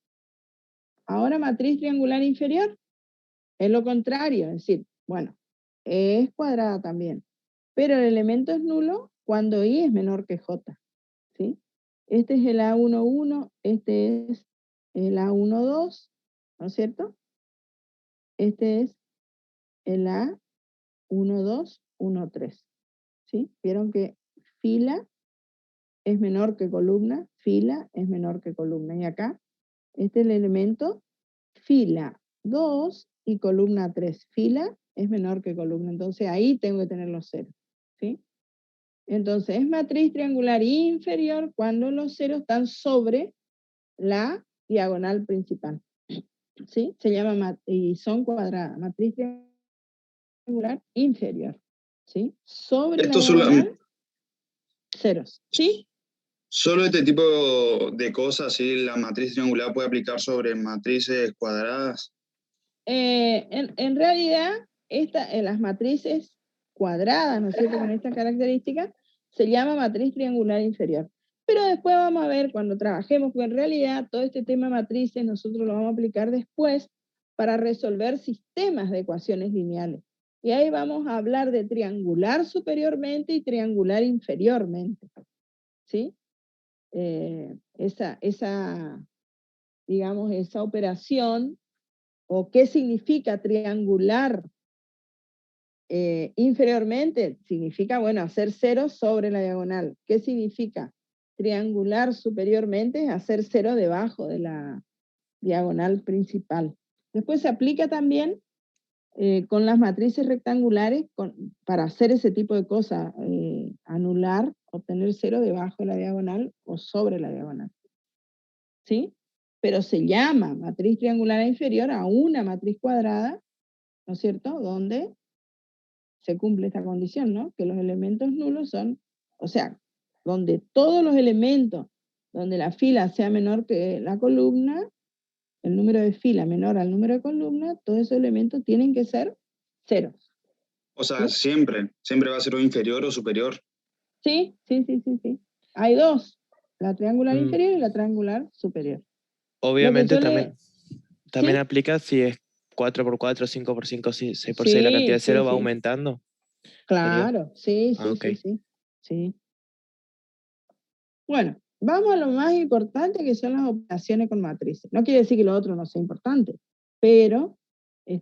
Ahora matriz triangular inferior es lo contrario, es decir, bueno, es cuadrada también, pero el elemento es nulo cuando I es menor que J, ¿sí? Este es el A11, este es el A12, ¿no es cierto? Este es el A1213, ¿sí? Vieron que fila es menor que columna, fila es menor que columna. Y acá, este es el elemento fila 2 y columna 3. Fila es menor que columna, entonces ahí tengo que tener los ceros, ¿sí? Entonces es matriz triangular inferior cuando los ceros están sobre la diagonal principal, ¿sí? Se llama, y son cuadradas, matriz triangular inferior, ¿sí? Sobre la Esto solo, diagonal, ceros, ¿sí? solo este tipo de cosas, ¿sí? La matriz triangular puede aplicar sobre matrices cuadradas. En realidad, las matrices cuadradas, ¿no es cierto?, con esta característica, se llama matriz triangular inferior. Pero después vamos a ver cuando trabajemos, porque en realidad todo este tema de matrices nosotros lo vamos a aplicar después para resolver sistemas de ecuaciones lineales. Y ahí vamos a hablar de triangular superiormente y triangular inferiormente, ¿sí? Digamos, esa operación, o qué significa triangular inferiormente, significa, bueno, hacer cero sobre la diagonal. ¿Qué significa? Triangular superiormente es hacer cero debajo de la diagonal principal. Después se aplica también con las matrices rectangulares para hacer ese tipo de cosas, anular, obtener cero debajo de la diagonal o sobre la diagonal, ¿sí? Pero se llama matriz triangular inferior a una matriz cuadrada, ¿no es cierto?, donde se cumple esta condición, ¿no? Que los elementos nulos son, o sea, donde todos los elementos, donde la fila sea menor que la columna, el número de fila menor al número de columna, todos esos elementos tienen que ser ceros. O sea, ¿Sí? siempre va a ser o inferior o superior. Sí. Hay dos, la triangular inferior y la triangular superior. Obviamente también ¿Sí? aplica si es 4x4, 5x5, 6x6, la cantidad de cero va aumentando. Claro, sí. Bueno, vamos a lo más importante, que son las operaciones con matrices. No quiere decir que lo otro no sea importante, pero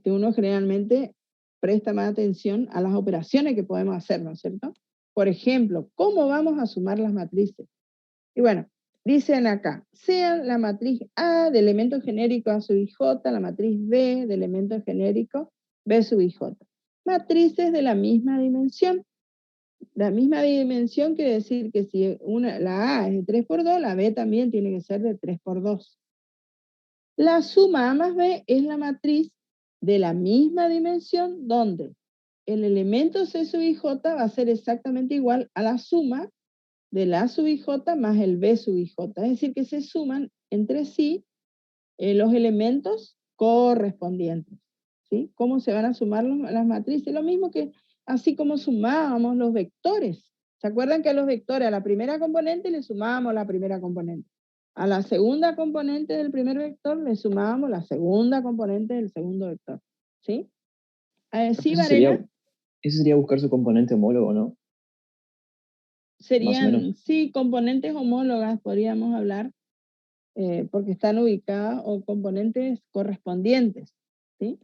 uno generalmente presta más atención a las operaciones que podemos hacer, ¿no es cierto? Por ejemplo, ¿cómo vamos a sumar las matrices? Y bueno, dicen acá, sean la matriz A de elemento genérico A sub IJ, la matriz B de elemento genérico B sub IJ. Matrices de la misma dimensión. La misma dimensión quiere decir que si la A es de 3x2, la B también tiene que ser de 3x2. La suma A más B es la matriz de la misma dimensión donde el elemento C sub IJ va a ser exactamente igual a la suma del A sub IJ más el B sub IJ. Es decir, que se suman entre sí los elementos correspondientes, ¿sí? ¿Cómo se van a sumar las matrices? Lo mismo que así como sumábamos los vectores. ¿Se acuerdan que a los vectores, a la primera componente le sumábamos la primera componente? A la segunda componente del primer vector le sumábamos la segunda componente del segundo vector, ¿sí? ¿Sí, Varela? Eso sería buscar su componente homólogo, ¿no? Serían, sí, componentes homólogas, podríamos hablar, porque están ubicadas, o componentes correspondientes, ¿sí?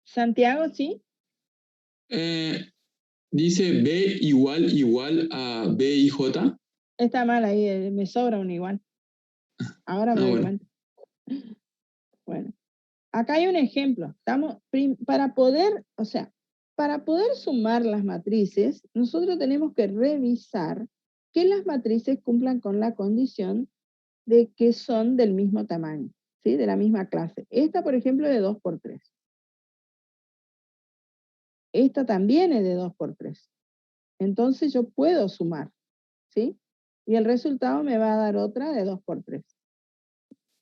Santiago, ¿sí? Dice B igual a B y J. Está mal ahí, me sobra un igual. Ahora me doy cuenta. Bueno, acá hay un ejemplo. Para poder sumar las matrices, nosotros tenemos que revisar que las matrices cumplan con la condición de que son del mismo tamaño, ¿sí? De la misma clase. Esta, por ejemplo, es de 2x3. Esta también es de 2x3. Entonces yo puedo sumar, ¿sí? Y el resultado me va a dar otra de 2x3.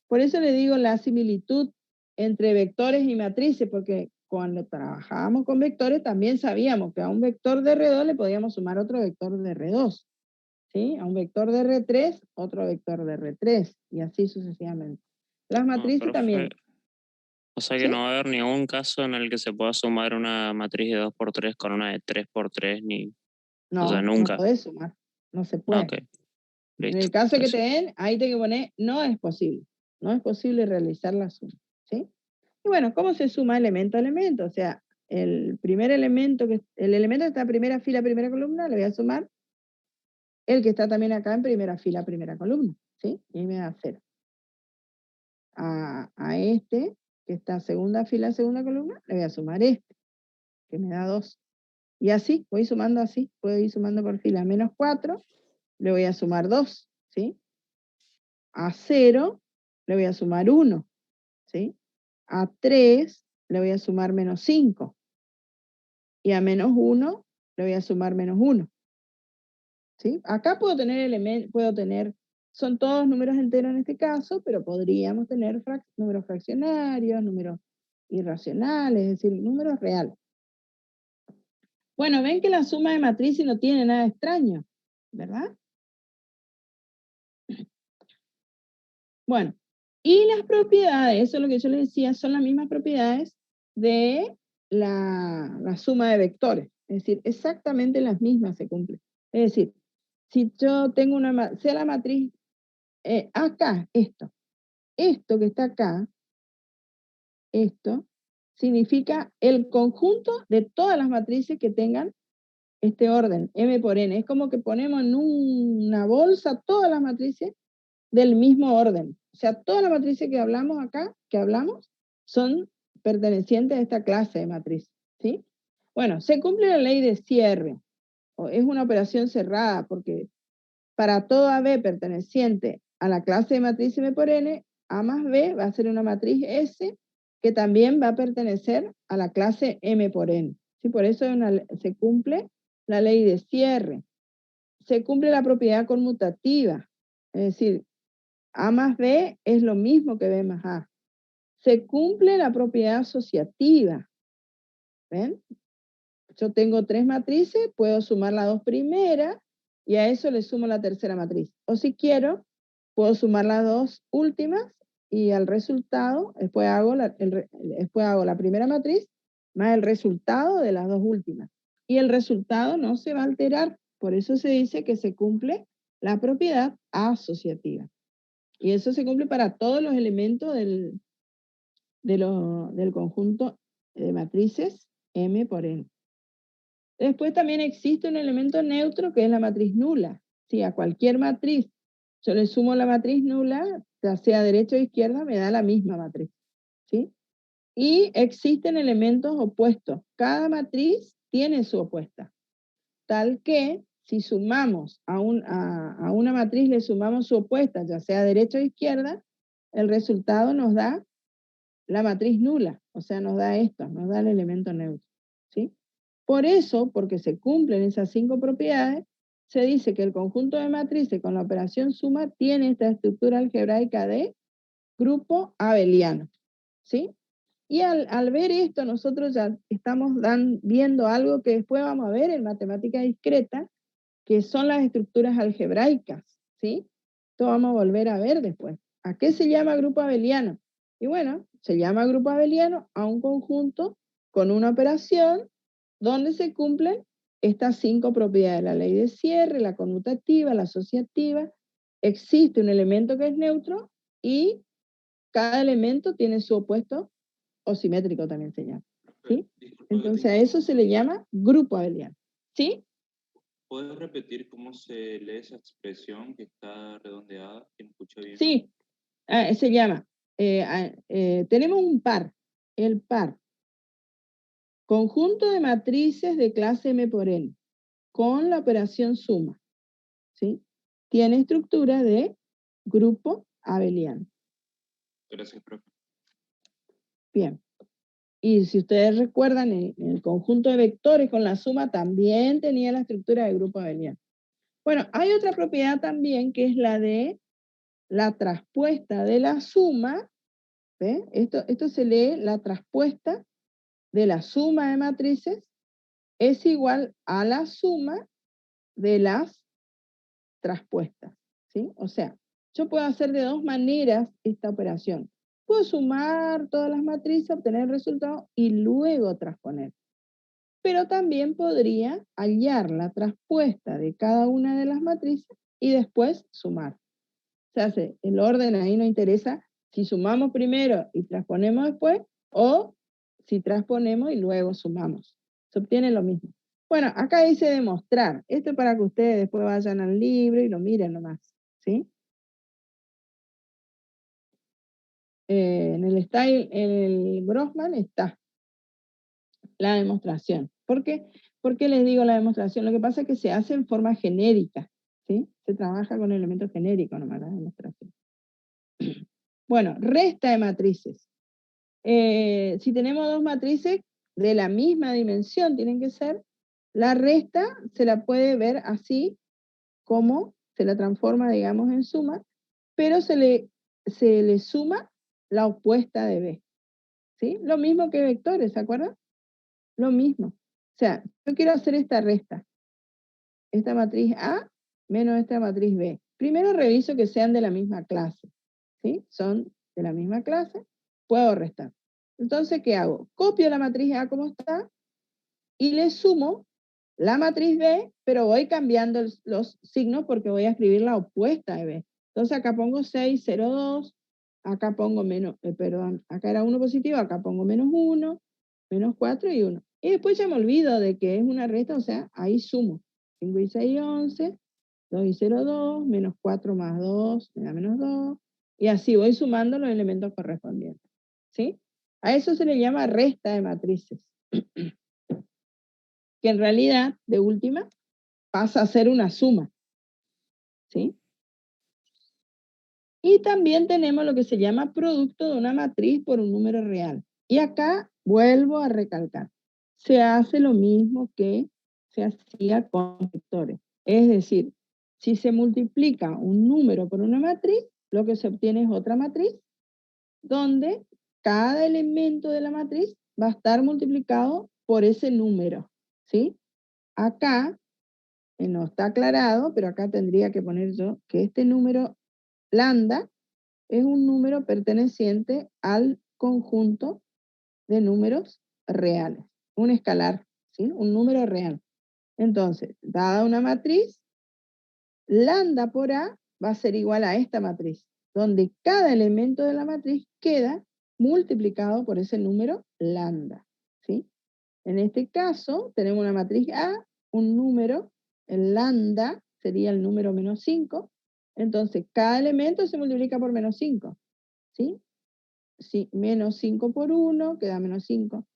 Por eso le digo la similitud entre vectores y matrices, porque cuando trabajábamos con vectores también sabíamos que a un vector de R2 le podíamos sumar otro vector de R2, ¿sí? A un vector de R3, otro vector de R3, y así sucesivamente. Las matrices profe, también. o sea que ¿Sí? no va a haber ningún caso en el que se pueda sumar una matriz de 2×3 con una de 3×3, ni, o sea, No, no nunca. podés sumar. No se Ah, puede. ok, En listo. el caso que Eso. te den, ahí te que poner, no es posible. No es posible realizar la suma. ¿Sí? Y bueno, ¿cómo se suma elemento a elemento? O sea, el primer elemento, el elemento que está en primera fila, primera columna, le voy a sumar el que está también acá en primera fila, primera columna. ¿Sí? Y me da 0. A este, que está segunda fila, segunda columna, le voy a sumar este, que me da 2. Y así, voy sumando así, puedo ir sumando por fila. Menos 4, le voy a sumar 2, ¿sí? A 0, le voy a sumar 1, ¿sí? A 3, le voy a sumar menos 5. Y a menos 1, le voy a sumar menos 1. ¿Sí? Acá puedo tener, son todos números enteros en este caso, pero podríamos tener números fraccionarios, números irracionales, es decir, números reales. Bueno, ven que la suma de matrices no tiene nada extraño, ¿verdad? Bueno, y las propiedades, eso es lo que yo les decía, son las mismas propiedades de la suma de vectores. Es decir, exactamente las mismas se cumplen. Es decir, si yo tengo sea la matriz, acá, esto que está acá, esto, significa el conjunto de todas las matrices que tengan este orden, M por N. Es como que ponemos en una bolsa todas las matrices del mismo orden. O sea, todas las matrices que hablamos acá, son pertenecientes a esta clase de matriz. ¿Sí? Bueno, se cumple la ley de cierre. Es una operación cerrada porque para todo AB perteneciente a la clase de matriz M por N, A más B va a ser una matriz S que también va a pertenecer a la clase M por N. ¿Sí? Por eso se cumple la ley de cierre. Se cumple la propiedad conmutativa. Es decir, A más B es lo mismo que B más A. Se cumple la propiedad asociativa. ¿Ven? Yo tengo 3 matrices, puedo sumar las 2 primeras y a eso le sumo la tercera matriz. O si quiero, puedo sumar las 2 últimas y al resultado, después hago la primera matriz más el resultado de las 2 últimas. Y el resultado no se va a alterar. Por eso se dice que se cumple la propiedad asociativa. Y eso se cumple para todos los elementos del conjunto de matrices M por N. Después también existe un elemento neutro que es la matriz nula. Si a cualquier matriz yo le sumo la matriz nula, ya sea derecha o izquierda, me da la misma matriz. ¿Sí? Y existen elementos opuestos. Cada matriz tiene su opuesta. Tal que si sumamos a una matriz, le sumamos su opuesta, ya sea derecha o izquierda, el resultado nos da la matriz nula. O sea, nos da esto, nos da el elemento neutro. ¿Sí? Por eso, porque se cumplen esas 5 propiedades, se dice que el conjunto de matrices con la operación suma tiene esta estructura algebraica de grupo abeliano. ¿Sí? Y al ver esto, nosotros ya estamos viendo algo que después vamos a ver en matemática discreta, que son las estructuras algebraicas. ¿Sí? Esto vamos a volver a ver después. ¿A qué se llama grupo abeliano? Y bueno, se llama grupo abeliano a un conjunto con una operación donde se cumplen estas 5 propiedades, la ley de cierre, la conmutativa, la asociativa. Existe un elemento que es neutro y cada elemento tiene su opuesto o simétrico también se llama. ¿Sí? Entonces a eso se le llama grupo abeliano. ¿Sí? ¿Puedes repetir cómo se lee esa expresión que está redondeada? ¿Que no escucho bien? Sí, se llama, tenemos un par, el par. Conjunto de matrices de clase M por N, con la operación suma, ¿sí? Tiene estructura de grupo abeliano. Gracias, profe. Bien. Y si ustedes recuerdan, en el conjunto de vectores con la suma también tenía la estructura de grupo abeliano. Bueno, hay otra propiedad también que es la de la traspuesta de la suma. ¿Ve? Esto se lee, la traspuesta de la suma de matrices es igual a la suma de las traspuestas, ¿sí? O sea, yo puedo hacer de 2 maneras esta operación. Puedo sumar todas las matrices, obtener el resultado y luego transponer. Pero también podría hallar la traspuesta de cada una de las matrices y después sumar. Se hace el orden, ahí no interesa si sumamos primero y transponemos después, o si transponemos y luego sumamos. Se obtiene lo mismo. Bueno, acá dice demostrar. Esto es para que ustedes después vayan al libro y lo miren nomás, ¿sí? En el Grossman está la demostración. ¿Por qué? ¿Por qué les digo la demostración? Lo que pasa es que se hace en forma genérica, ¿sí? Se trabaja con elementos genéricos nomás la demostración. Bueno, resta de matrices. Si tenemos dos matrices de la misma dimensión, tienen que ser, la resta se la puede ver así, como se la transforma, digamos, en suma, pero se le suma la opuesta de B. ¿Sí? Lo mismo que vectores, ¿se acuerdan? Lo mismo. O sea, yo quiero hacer esta resta. Esta matriz A menos esta matriz B. Primero reviso que sean de la misma clase. ¿Sí? Son de la misma clase, puedo restar. Entonces, ¿qué hago? Copio la matriz A como está y le sumo la matriz B, pero voy cambiando los signos porque voy a escribir la opuesta de B. Entonces acá pongo 6, 0, 2, acá pongo acá era 1 positivo, acá pongo -1, -4 y 1. Y después ya me olvido de que es una resta, o sea, ahí sumo. 5 y 6, 11, 2 y 0, 2, -4 más 2, me da -2, y así voy sumando los elementos correspondientes. ¿Sí? A eso se le llama resta de matrices. Que en realidad, de última, pasa a ser una suma. ¿Sí? Y también tenemos lo que se llama producto de una matriz por un número real. Y acá vuelvo a recalcar. Se hace lo mismo que se hacía con vectores. Es decir, si se multiplica un número por una matriz, lo que se obtiene es otra matriz, donde cada elemento de la matriz va a estar multiplicado por ese número. ¿Sí? Acá, no está aclarado, pero acá tendría que poner yo que este número lambda es un número perteneciente al conjunto de números reales, un escalar, ¿sí? Un número real. Entonces, dada una matriz, lambda por A va a ser igual a esta matriz, donde cada elemento de la matriz queda multiplicado por ese número lambda, ¿sí? En este caso, tenemos una matriz A, un número, el lambda sería el número -5, entonces cada elemento se multiplica por -5, ¿sí? Sí, -5 por 1, queda -5.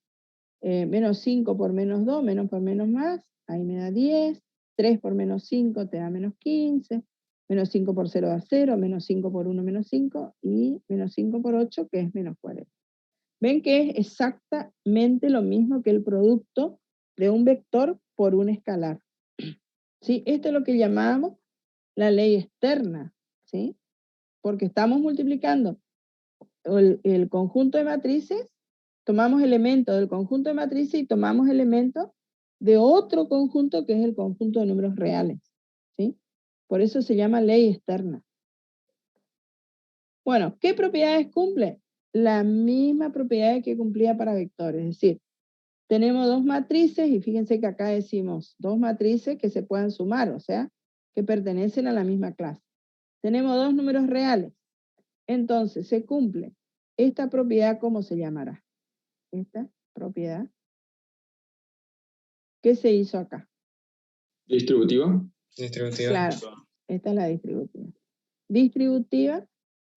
-5 por -2, menos por menos más, ahí me da 10. 3 por -5 te da -15. -5 por 0 da 0, -5 por 1, -5, y -5 por 8, que es -40. Ven que es exactamente lo mismo que el producto de un vector por un escalar. ¿Sí? Esto es lo que llamamos la ley externa, ¿sí? Porque estamos multiplicando el conjunto de matrices, tomamos elementos del conjunto de matrices y tomamos elementos de otro conjunto que es el conjunto de números reales, ¿sí? Por eso se llama ley externa. Bueno, ¿qué propiedades cumple? La misma propiedad que cumplía para vectores, es decir, tenemos dos matrices y fíjense que acá decimos dos matrices que se puedan sumar, o sea, que pertenecen a la misma clase. Tenemos dos números reales, entonces se cumple esta propiedad, ¿cómo se llamará? Esta propiedad. ¿Qué se hizo acá? ¿Distributiva? Distributiva. Claro, esta es la distributiva. Distributiva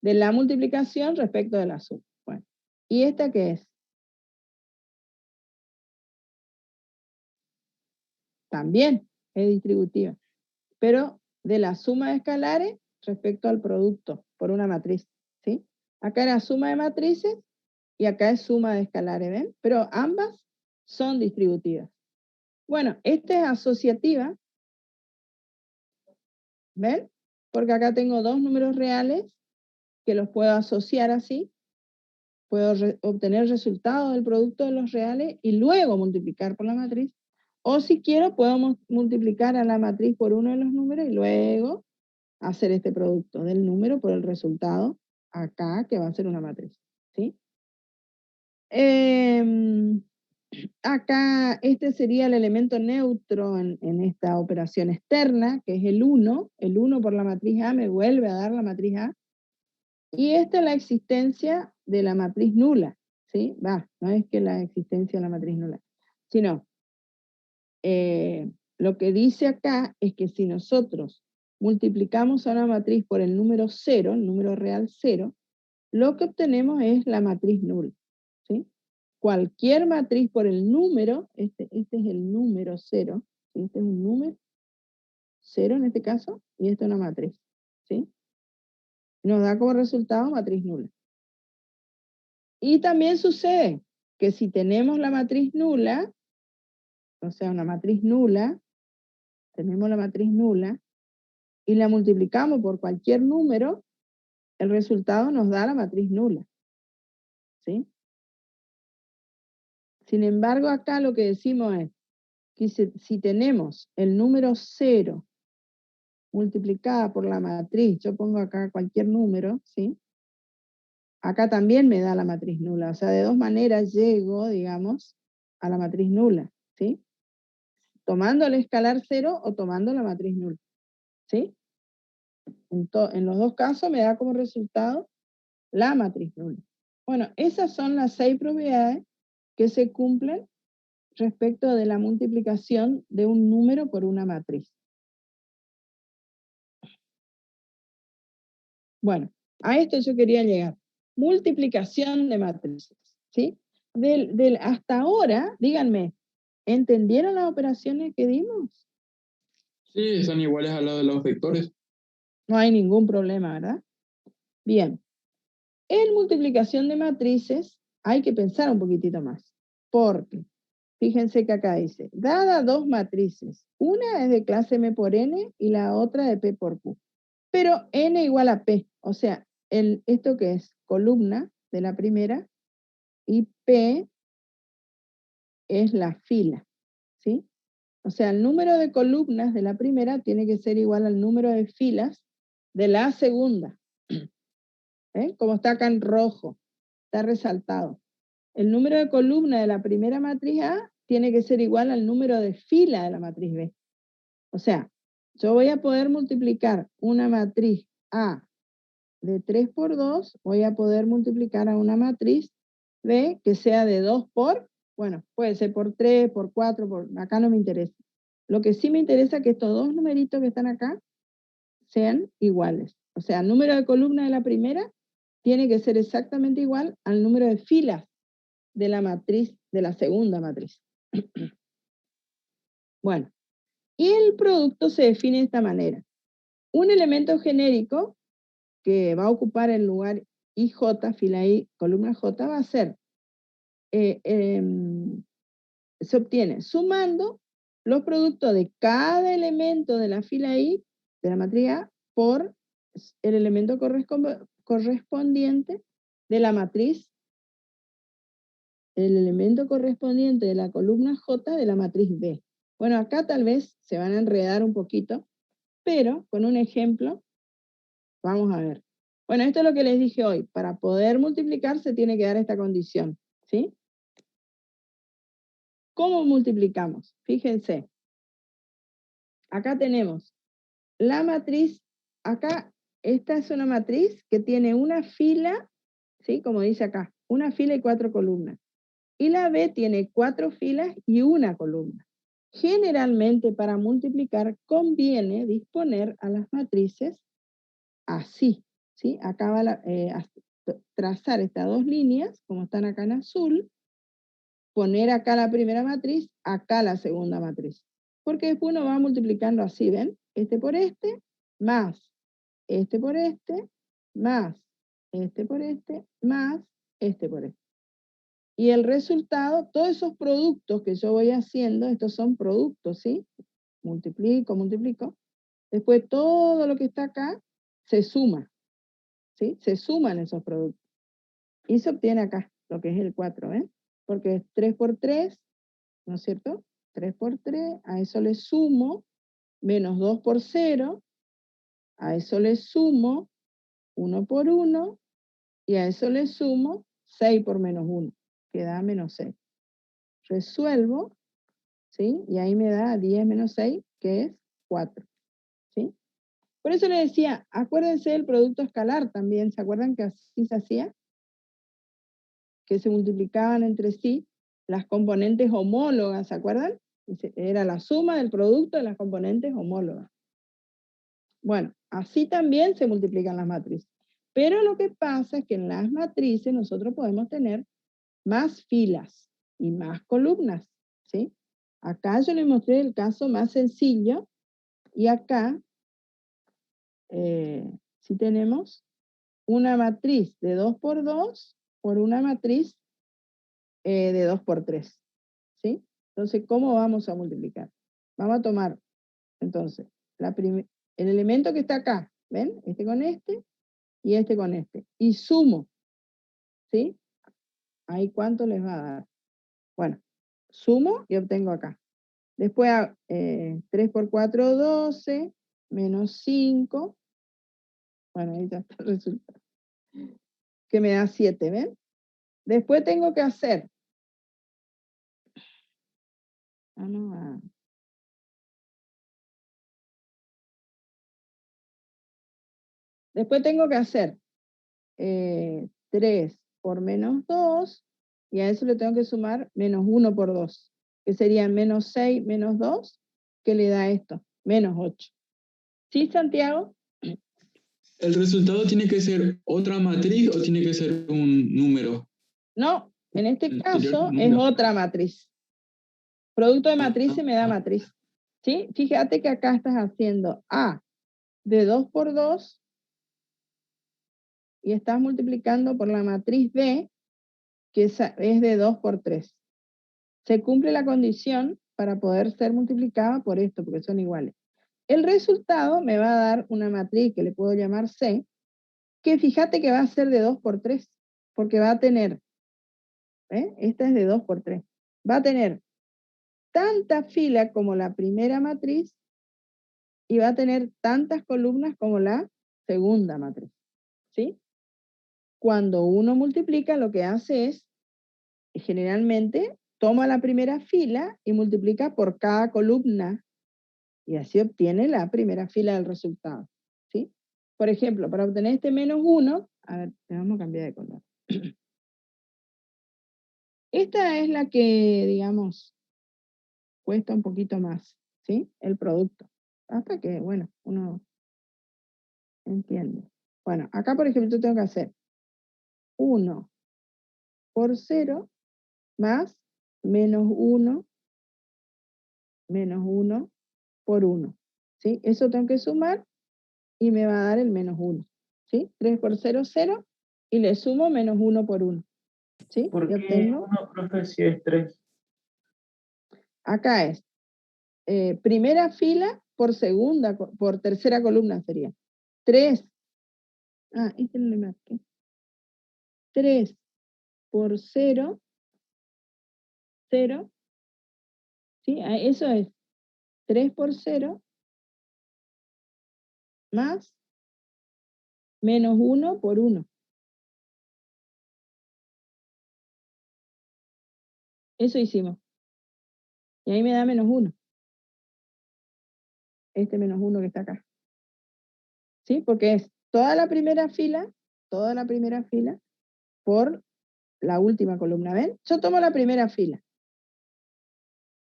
de la multiplicación respecto de la suma. Bueno, ¿y esta qué es? También es distributiva, pero de la suma de escalares respecto al producto por una matriz, ¿sí? Acá era suma de matrices y acá es suma de escalares, ¿ven? Pero ambas son distributivas. Bueno, esta es asociativa, ¿ven? Porque acá tengo dos números reales que los puedo asociar así, puedo obtener el resultado del producto de los reales y luego multiplicar por la matriz. O si quiero, puedo multiplicar a la matriz por uno de los números y luego hacer este producto del número por el resultado acá, que va a ser una matriz. ¿sí? Acá este sería el elemento neutro en esta operación externa, que es el 1. El 1 por la matriz A me vuelve a dar la matriz A. Y esta es la existencia de la matriz nula, ¿sí? No es que la existencia de la matriz nula, sino lo que dice acá es que si nosotros multiplicamos a una matriz por el número 0, el número real 0, lo que obtenemos es la matriz nula, ¿sí? Cualquier matriz por el número, este es el número 0, ¿sí? Este es un número 0 en este caso, y esta es una matriz, ¿sí? Nos da como resultado matriz nula. Y también sucede que si tenemos la matriz nula, o sea, una matriz nula, tenemos la matriz nula, y la multiplicamos por cualquier número, el resultado nos da la matriz nula, ¿sí? Sin embargo, acá lo que decimos es que si tenemos el número 0 multiplicada por la matriz, yo pongo acá cualquier número, ¿sí? Acá también me da la matriz nula. O sea, de dos maneras llego, digamos, a la matriz nula, ¿sí? Tomando el escalar 0 o tomando la matriz nula, ¿sí? En los dos casos me da como resultado la matriz nula. Bueno, esas son las 6 propiedades que se cumplen respecto de la multiplicación de un número por una matriz. Bueno, a esto yo quería llegar. Multiplicación de matrices, ¿sí? Hasta ahora, díganme, ¿entendieron las operaciones que dimos? Sí, están iguales a las de los vectores. No hay ningún problema, ¿verdad? Bien. En multiplicación de matrices hay que pensar un poquitito más. Porque, fíjense que acá dice, dada dos matrices, una es de clase M por N y la otra de P por Q. Pero N igual a P, o sea, esto que es columna de la primera y P es la fila, ¿sí? O sea, el número de columnas de la primera tiene que ser igual al número de filas de la segunda. Como está acá en rojo, está resaltado. El número de columna de la primera matriz A tiene que ser igual al número de fila de la matriz B. O sea, yo voy a poder multiplicar una matriz A de 3 por 2, voy a poder multiplicar a una matriz B que sea de 2 por, bueno, puede ser por 3, por 4, acá no me interesa. Lo que sí me interesa es que estos dos numeritos que están acá sean iguales. O sea, el número de columna de la primera tiene que ser exactamente igual al número de filas de la matriz, de la segunda matriz. Bueno, y el producto se define de esta manera. Un elemento genérico que va a ocupar el lugar IJ, fila I, columna J, va a ser, se obtiene sumando los productos de cada elemento de la fila I, de la matriz A, por el elemento correspondiente de la matriz, el elemento correspondiente de la columna J de la matriz B. Bueno, acá tal vez se van a enredar un poquito, pero con un ejemplo vamos a ver. Bueno, esto es lo que les dije hoy. Para poder multiplicar se tiene que dar esta condición, ¿sí? ¿Cómo multiplicamos? Fíjense. Acá tenemos la matriz, acá esta es una matriz que tiene una fila, ¿sí? Como dice acá, una fila y 4 columnas. Y la B tiene 4 filas y una columna. Generalmente para multiplicar conviene disponer a las matrices así, ¿sí? Acá va trazar estas dos líneas, como están acá en azul, poner acá la primera matriz, acá la segunda matriz. Porque después uno va multiplicando así, ¿ven? Este por este, más este por este, más este por este, más este por este. Y el resultado, todos esos productos que yo voy haciendo, estos son productos, ¿sí? Multiplico, multiplico. Después todo lo que está acá se suma, ¿sí? Se suman esos productos. Y se obtiene acá, lo que es el 4, ¿ven? Porque es 3 por 3, ¿no es cierto? 3 por 3, a eso le sumo, menos 2 por 0, a eso le sumo 1 por 1, y a eso le sumo 6 por menos 1, que da menos 6. Resuelvo, ¿sí? Y ahí me da 10 menos 6, que es 4, ¿sí? Por eso le decía, acuérdense del producto escalar también, ¿se acuerdan que así se hacía? Que se multiplicaban entre sí las componentes homólogas, ¿se acuerdan? Era la suma del producto de las componentes homólogas. Bueno, así también se multiplican las matrices. Pero lo que pasa es que en las matrices nosotros podemos tener más filas y más columnas, ¿sí? Acá yo les mostré el caso más sencillo y acá sí tenemos una matriz de 2 por 2 por una matriz de 2 por 3, ¿sí? Entonces, ¿cómo vamos a multiplicar? Vamos a tomar, entonces, el elemento que está acá, ¿ven? Este con este y este con este. Y sumo, ¿sí? Ahí, ¿cuánto les va a dar? Bueno, sumo y obtengo acá. Después, 3 por 4, 12, menos 5. Bueno, ahí ya está el resultado. Que me da 7, ¿ven? Después tengo que hacer. Después tengo que hacer 3 por menos 2, y a eso le tengo que sumar menos 1 por 2, que sería menos 6 menos 2, que le da esto, menos 8. ¿Sí, Santiago? ¿El resultado tiene que ser otra matriz o tiene que ser un número? No, en este caso es otra matriz. Producto de matrices me da matriz. ¿Sí? Fíjate que acá estás haciendo A de 2 por 2 y estás multiplicando por la matriz B, que es de 2 por 3. Se cumple la condición para poder ser multiplicada por esto, porque son iguales. El resultado me va a dar una matriz que le puedo llamar C, que fíjate que va a ser de 2 por 3, porque va a tener, esta es de 2 por 3, va a tener tanta fila como la primera matriz y va a tener tantas columnas como la segunda matriz, ¿sí? Cuando uno multiplica, lo que hace es, generalmente, toma la primera fila y multiplica por cada columna, y así obtiene la primera fila del resultado, ¿sí? Por ejemplo, para obtener este menos 1, a ver, vamos a cambiar de color. Esta es la que, digamos, cuesta un poquito más, ¿sí? El producto. Hasta que, bueno, uno entiende. Bueno, acá, por ejemplo, tengo que hacer 1 por 0 más menos 1 por 1, ¿sí? Eso tengo que sumar y me va a dar el menos 1, ¿sí? 3 por 0, 0, y le sumo menos 1 por 1, ¿sí? ¿Por y qué obtengo, 1, profe, si es 3? acá es primera fila por por tercera columna sería. 3, este no le marqué. 3 por 0, 0, ¿sí? Eso es 3 por 0 más menos 1 por 1. Eso hicimos. Y ahí me da menos 1. Este menos 1 que está acá. ¿Sí? Porque es toda la primera fila por la última columna. ¿Ven? Yo tomo la primera fila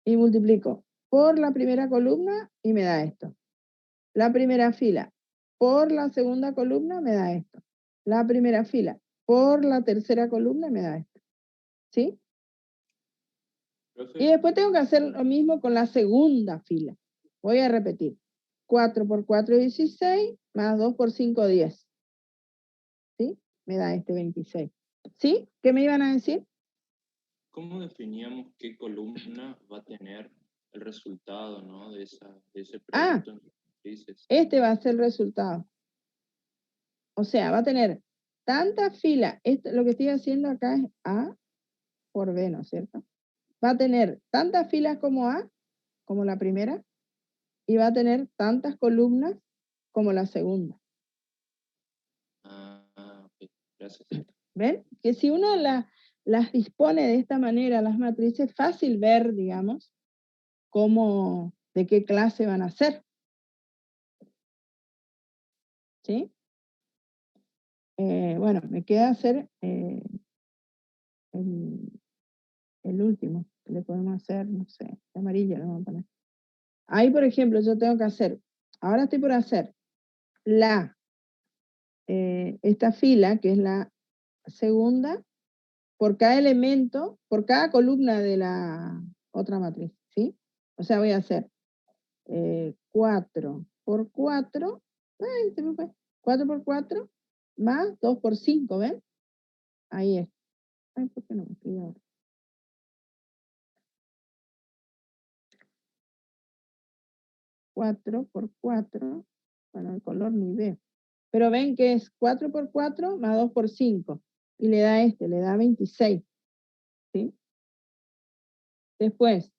y multiplico por la primera columna y me da esto. La primera fila por la segunda columna me da esto. La primera fila por la tercera columna me da esto. ¿Sí? Y después tengo que hacer lo mismo con la segunda fila. Voy a repetir. 4 por 4, 16, más 2 por 5, 10. ¿Sí? Me da este 26. ¿Sí? ¿Qué me iban a decir? ¿Cómo definíamos qué columna va a tener el resultado, ¿no? de ese producto en matrices? Este va a ser el resultado. O sea, va a tener tantas filas. Lo que estoy haciendo acá es A por B, ¿no es cierto? Va a tener tantas filas como A, como la primera, y va a tener tantas columnas como la segunda. Ok, gracias. ¿Ven? Que si uno las dispone de esta manera, las matrices, es fácil ver, digamos, cómo, de qué clase van a ser. ¿Sí? Bueno, me queda hacer el último, que le podemos hacer, no sé, el amarillo le vamos a poner. Ahí, por ejemplo, yo tengo que hacer, ahora estoy por hacer esta fila, que es la segunda, por cada elemento, por cada columna de la otra matriz, ¿sí? O sea, voy a hacer 4 por 4, ay, se me fue, 4 por 4, más 2 por 5, ¿ven? Ahí es. Ay, ¿por qué no me escribo ahora? 4 por 4, bueno, el color ni veo. Pero ven que es 4 por 4 más 2 por 5. Y le da le da 26. ¿Sí? Después,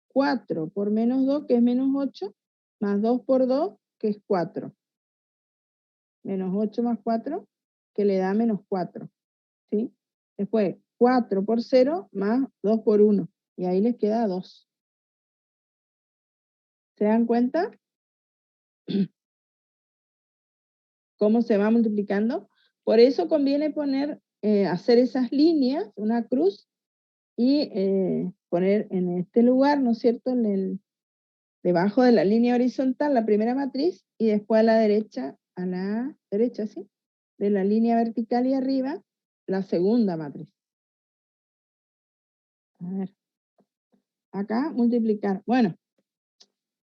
4 por menos 2, que es menos 8, más 2 por 2, que es 4. Menos 8 más 4, que le da menos 4. ¿Sí? Después, 4 por 0 más 2 por 1. Y ahí les queda 2. ¿Se dan cuenta? ¿Cómo se va multiplicando? Por eso conviene poner, hacer esas líneas, una cruz, y poner en este lugar, ¿no es cierto?, debajo de la línea horizontal la primera matriz, y después a la derecha, ¿sí?, de la línea vertical y arriba, la segunda matriz. A ver. Acá, multiplicar. Bueno,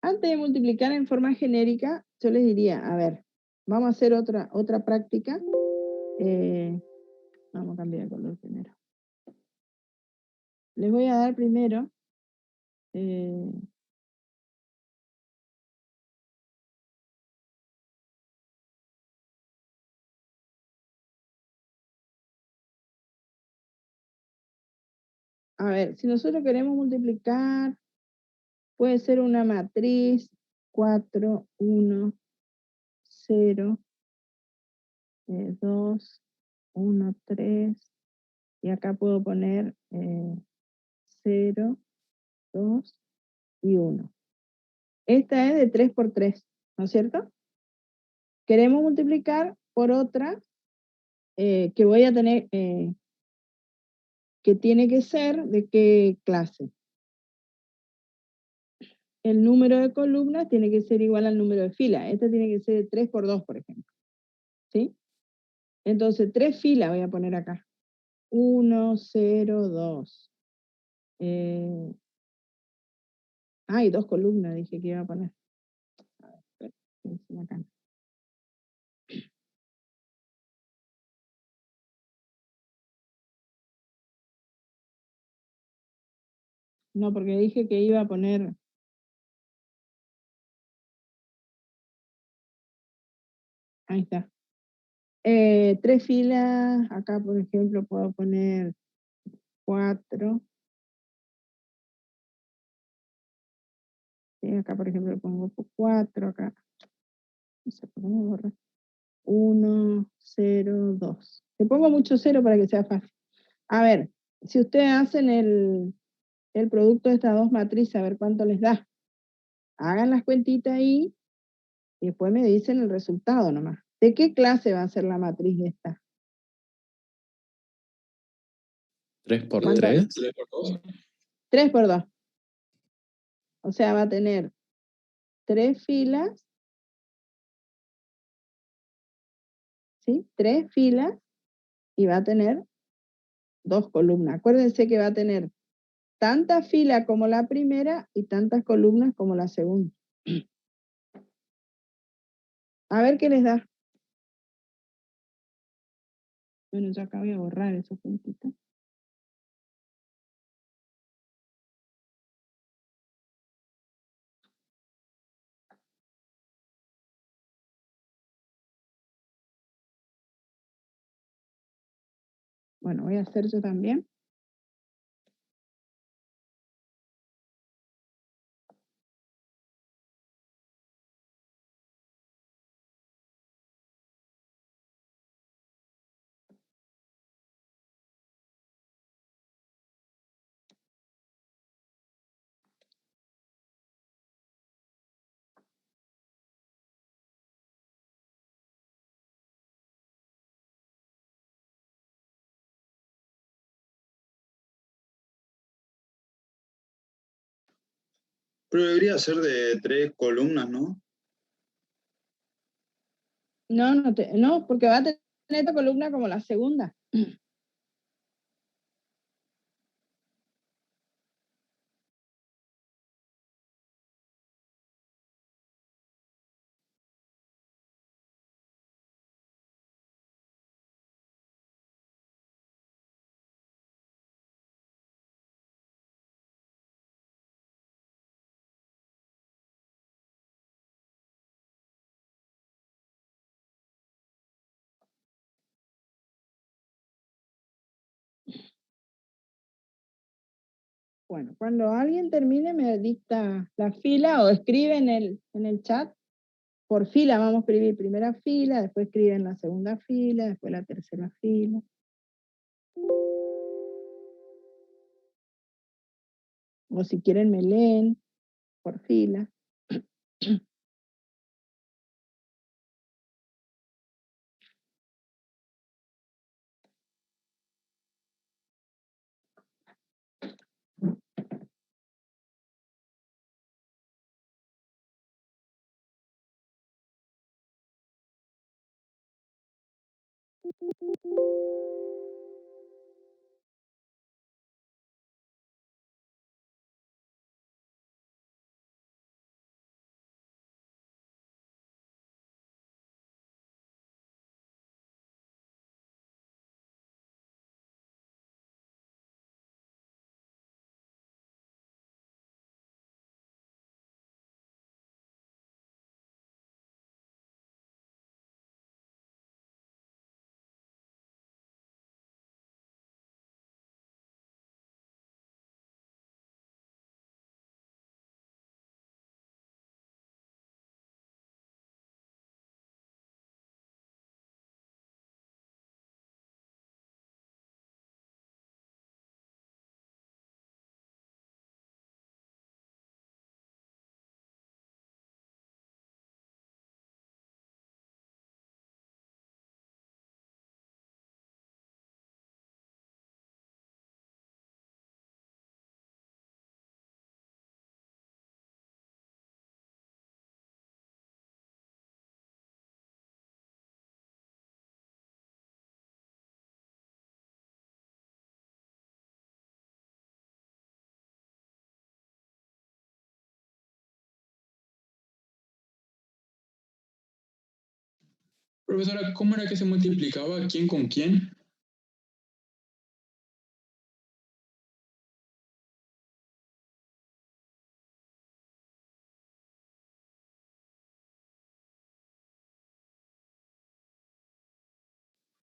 antes de multiplicar en forma genérica, yo les diría, a ver, vamos a hacer otra práctica. Vamos a cambiar de color primero. Les voy a dar primero a ver, si nosotros queremos multiplicar, puede ser una matriz 4, 1, 0, 2, 1, 3, y acá puedo poner 0, 2 y 1. Esta es de 3 por 3, ¿no es cierto? Queremos multiplicar por otra que voy a tener, que tiene que ser de qué clase. El número de columnas tiene que ser igual al número de filas. Esta tiene que ser de 3 por 2, por ejemplo. ¿Sí? Entonces, 3 filas voy a poner acá. 1, 0, 2. Y 2 columnas dije que iba a poner. A ver, acá. No, porque dije que iba a poner... Ahí está. 3 filas, acá por ejemplo puedo poner 4. ¿Sí? Acá por ejemplo pongo 4, acá. No sé por qué me borra. 1, 0, 2. Le pongo mucho 0 para que sea fácil. A ver, si ustedes hacen el producto de estas dos matrices, a ver cuánto les da. Hagan las cuentitas ahí y después me dicen el resultado nomás. ¿De qué clase va a ser la matriz de esta? 3 por 3. 3 por 2. O sea, va a tener 3 filas, ¿sí? 3 filas y va a tener 2 columnas. Acuérdense que va a tener tantas filas como la primera y tantas columnas como la segunda. A ver qué les da. Bueno, yo acá voy a borrar esos puntitos. Bueno, voy a hacer yo también. Pero debería ser de 3 columnas, ¿no? No, porque va a tener esta columna como la segunda. Bueno, cuando alguien termine me dicta la fila o escribe en el chat. Por fila vamos a escribir primera fila, después escriben la segunda fila, después la tercera fila. O si quieren me leen por fila. Profesora, ¿cómo era que se multiplicaba quién con quién?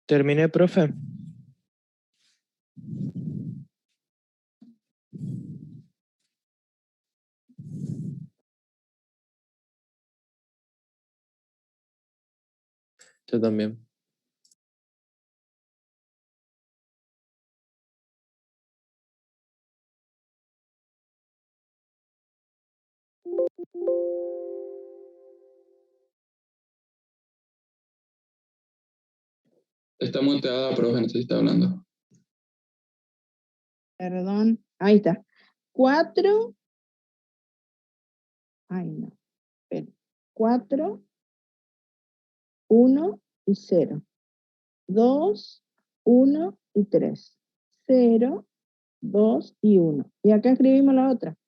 Terminé, profe. Yo también. Está muteada, profe, no sé si está hablando. Perdón, ahí está. 4. Ay, no. Espera. 4, 1 y 0. 2, 1 y 3. 0, 2 y 1. Y acá escribimos la otra.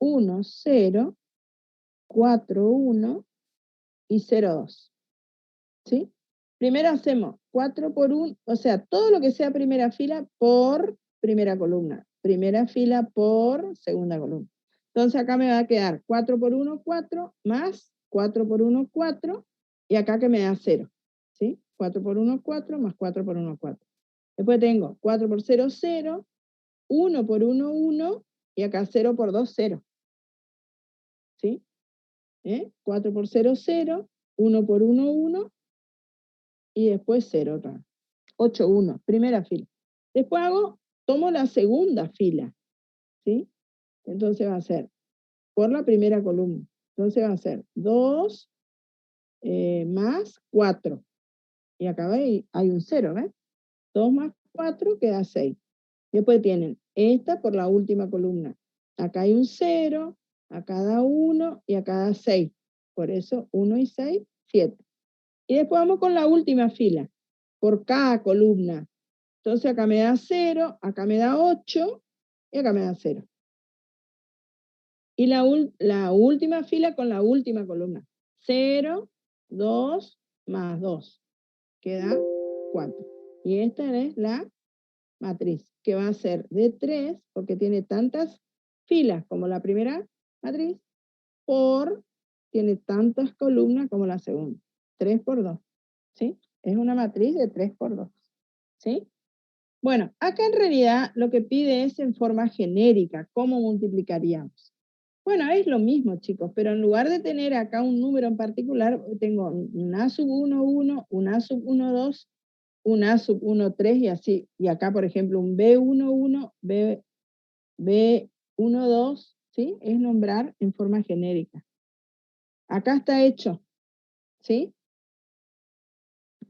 1, 0, 4, 1 y 0, 2. ¿Sí? Primero hacemos 4 por 1, o sea, todo lo que sea primera fila por primera columna. Primera fila por segunda columna. Entonces acá me va a quedar 4 por 1, 4, más 4 por 1, 4, y acá que me da 0. ¿Sí? 4 por 1, 4, más 4 por 1, 4. Después tengo 4 por 0, 0, 1 por 1, 1, y acá 0 por 2, 0. ¿Sí? 4 por 0, 0, 1 por 1, 1, y después 0 otra vez. 8, 1, primera fila. Después tomo la segunda fila, ¿sí? Entonces va a ser por la primera columna. Entonces va a ser 2 más 4. Y acá hay un 0, ¿ves? 2 más 4 queda 6. Después tienen esta por la última columna. Acá hay un 0, a cada 1 y a cada 6. Por eso 1 y 6, 7. Y después vamos con la última fila, por cada columna. Entonces acá me da 0, acá me da 8 y acá me da 0. Y la última fila con la última columna. 0, 2, más 2. Queda 4. Y esta es la matriz, que va a ser de 3, porque tiene tantas filas como la primera matriz, tiene tantas columnas como la segunda. 3 por 2. ¿Sí? Es una matriz de 3 por 2. ¿Sí? Bueno, acá en realidad lo que pide es en forma genérica, ¿cómo multiplicaríamos? Bueno, es lo mismo, chicos, pero en lugar de tener acá un número en particular, tengo un A sub 1, 1, un A sub 1, 2, un A sub 1, 3 y así. Y acá, por ejemplo, un B1, 1, B1, 2, ¿sí? Es nombrar en forma genérica. Acá está hecho, ¿sí?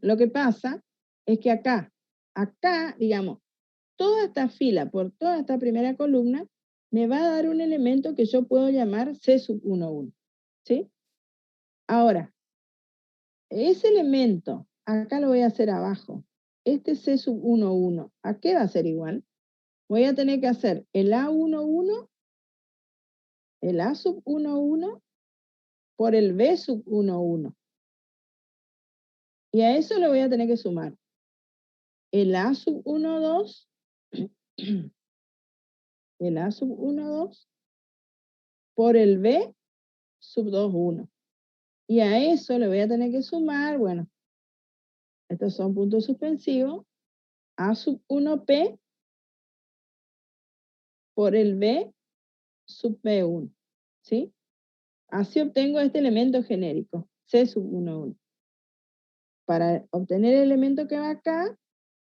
Lo que pasa es que acá, digamos, toda esta fila por toda esta primera columna me va a dar un elemento que yo puedo llamar C sub 1, 1, ¿sí? Ahora, ese elemento, acá lo voy a hacer abajo, este C sub 1, 1, ¿a qué va a ser igual? Voy a tener que hacer el A1, 1, el A sub 1, 1, por el B sub 1, 1. Y a eso le voy a tener que sumar el A sub 1, 2, el A sub 1, 2, por el B sub 2, 1. Y a eso le voy a tener que sumar, bueno, estos son puntos suspensivos, A sub 1P por el B sub P1, ¿sí? Así obtengo este elemento genérico, C sub 1, 1. Para obtener el elemento que va acá,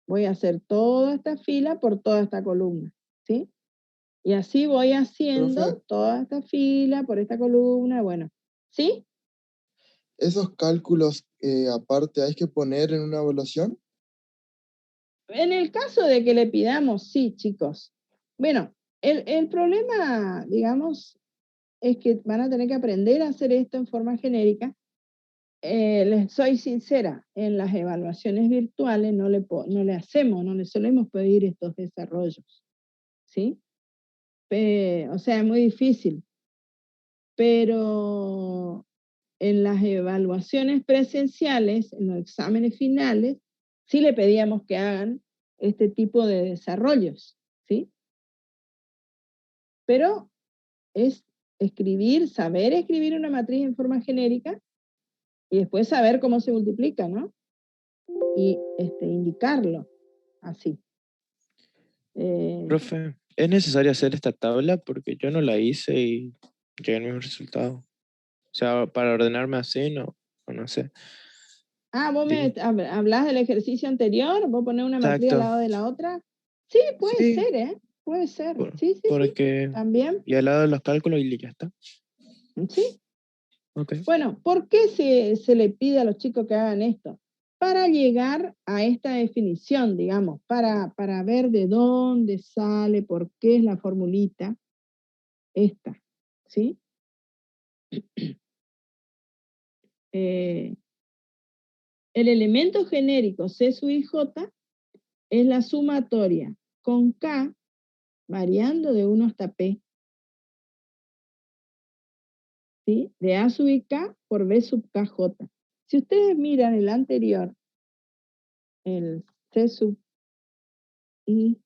voy a hacer toda esta fila por toda esta columna, ¿sí? Y así voy haciendo Profe, toda esta fila por esta columna, bueno, ¿sí? ¿esos cálculos aparte hay que poner en una evaluación? En el caso de que le pidamos, sí, chicos. Bueno, el problema, digamos, es que van a tener que aprender a hacer esto en forma genérica. Les soy sincera, en las evaluaciones virtuales no le solemos pedir estos desarrollos, ¿sí? O sea, es muy difícil. Pero en las evaluaciones presenciales, en los exámenes finales, sí le pedíamos que hagan este tipo de desarrollos, ¿sí? Pero es saber escribir una matriz en forma genérica y después saber cómo se multiplica, ¿no? Y indicarlo así. Profe, ¿es necesario hacer esta tabla? Porque yo no la hice y llegué al mismo resultado. O sea, para ordenarme así, no sé. Vos me hablás del ejercicio anterior, vos ponés una matriz al Exacto. lado de la otra. Sí, puede Sí, ser, ¿eh? Puede ser. Sí, porque... también. Y al lado de los cálculos y ya está. Sí. Ok. Bueno, ¿por qué se le pide a los chicos que hagan esto? Para llegar a esta definición, digamos, para ver de dónde sale, por qué es la formulita esta, ¿sí? El elemento genérico C sub I J es la sumatoria con K variando de 1 hasta P, ¿sí? De A sub I K por B sub KJ. Si ustedes miran el anterior, el C sub I,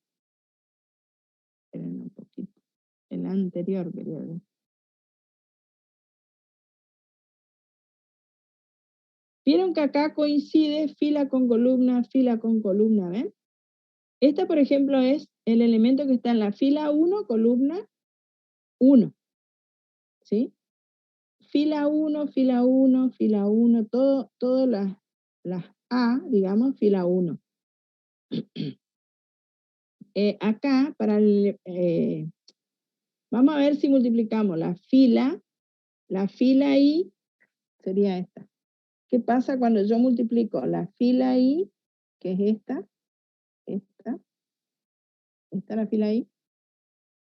esperen un poquito, el anterior periodo. Vieron que acá coincide fila con columna, ¿ven? Esta, por ejemplo, es el elemento que está en la fila 1, columna 1, ¿sí? Fila 1, fila 1, fila 1, todas las A, digamos, fila 1. Acá, vamos a ver si multiplicamos la fila I, sería esta. ¿Qué pasa cuando yo multiplico la fila I, que es esta es la fila I,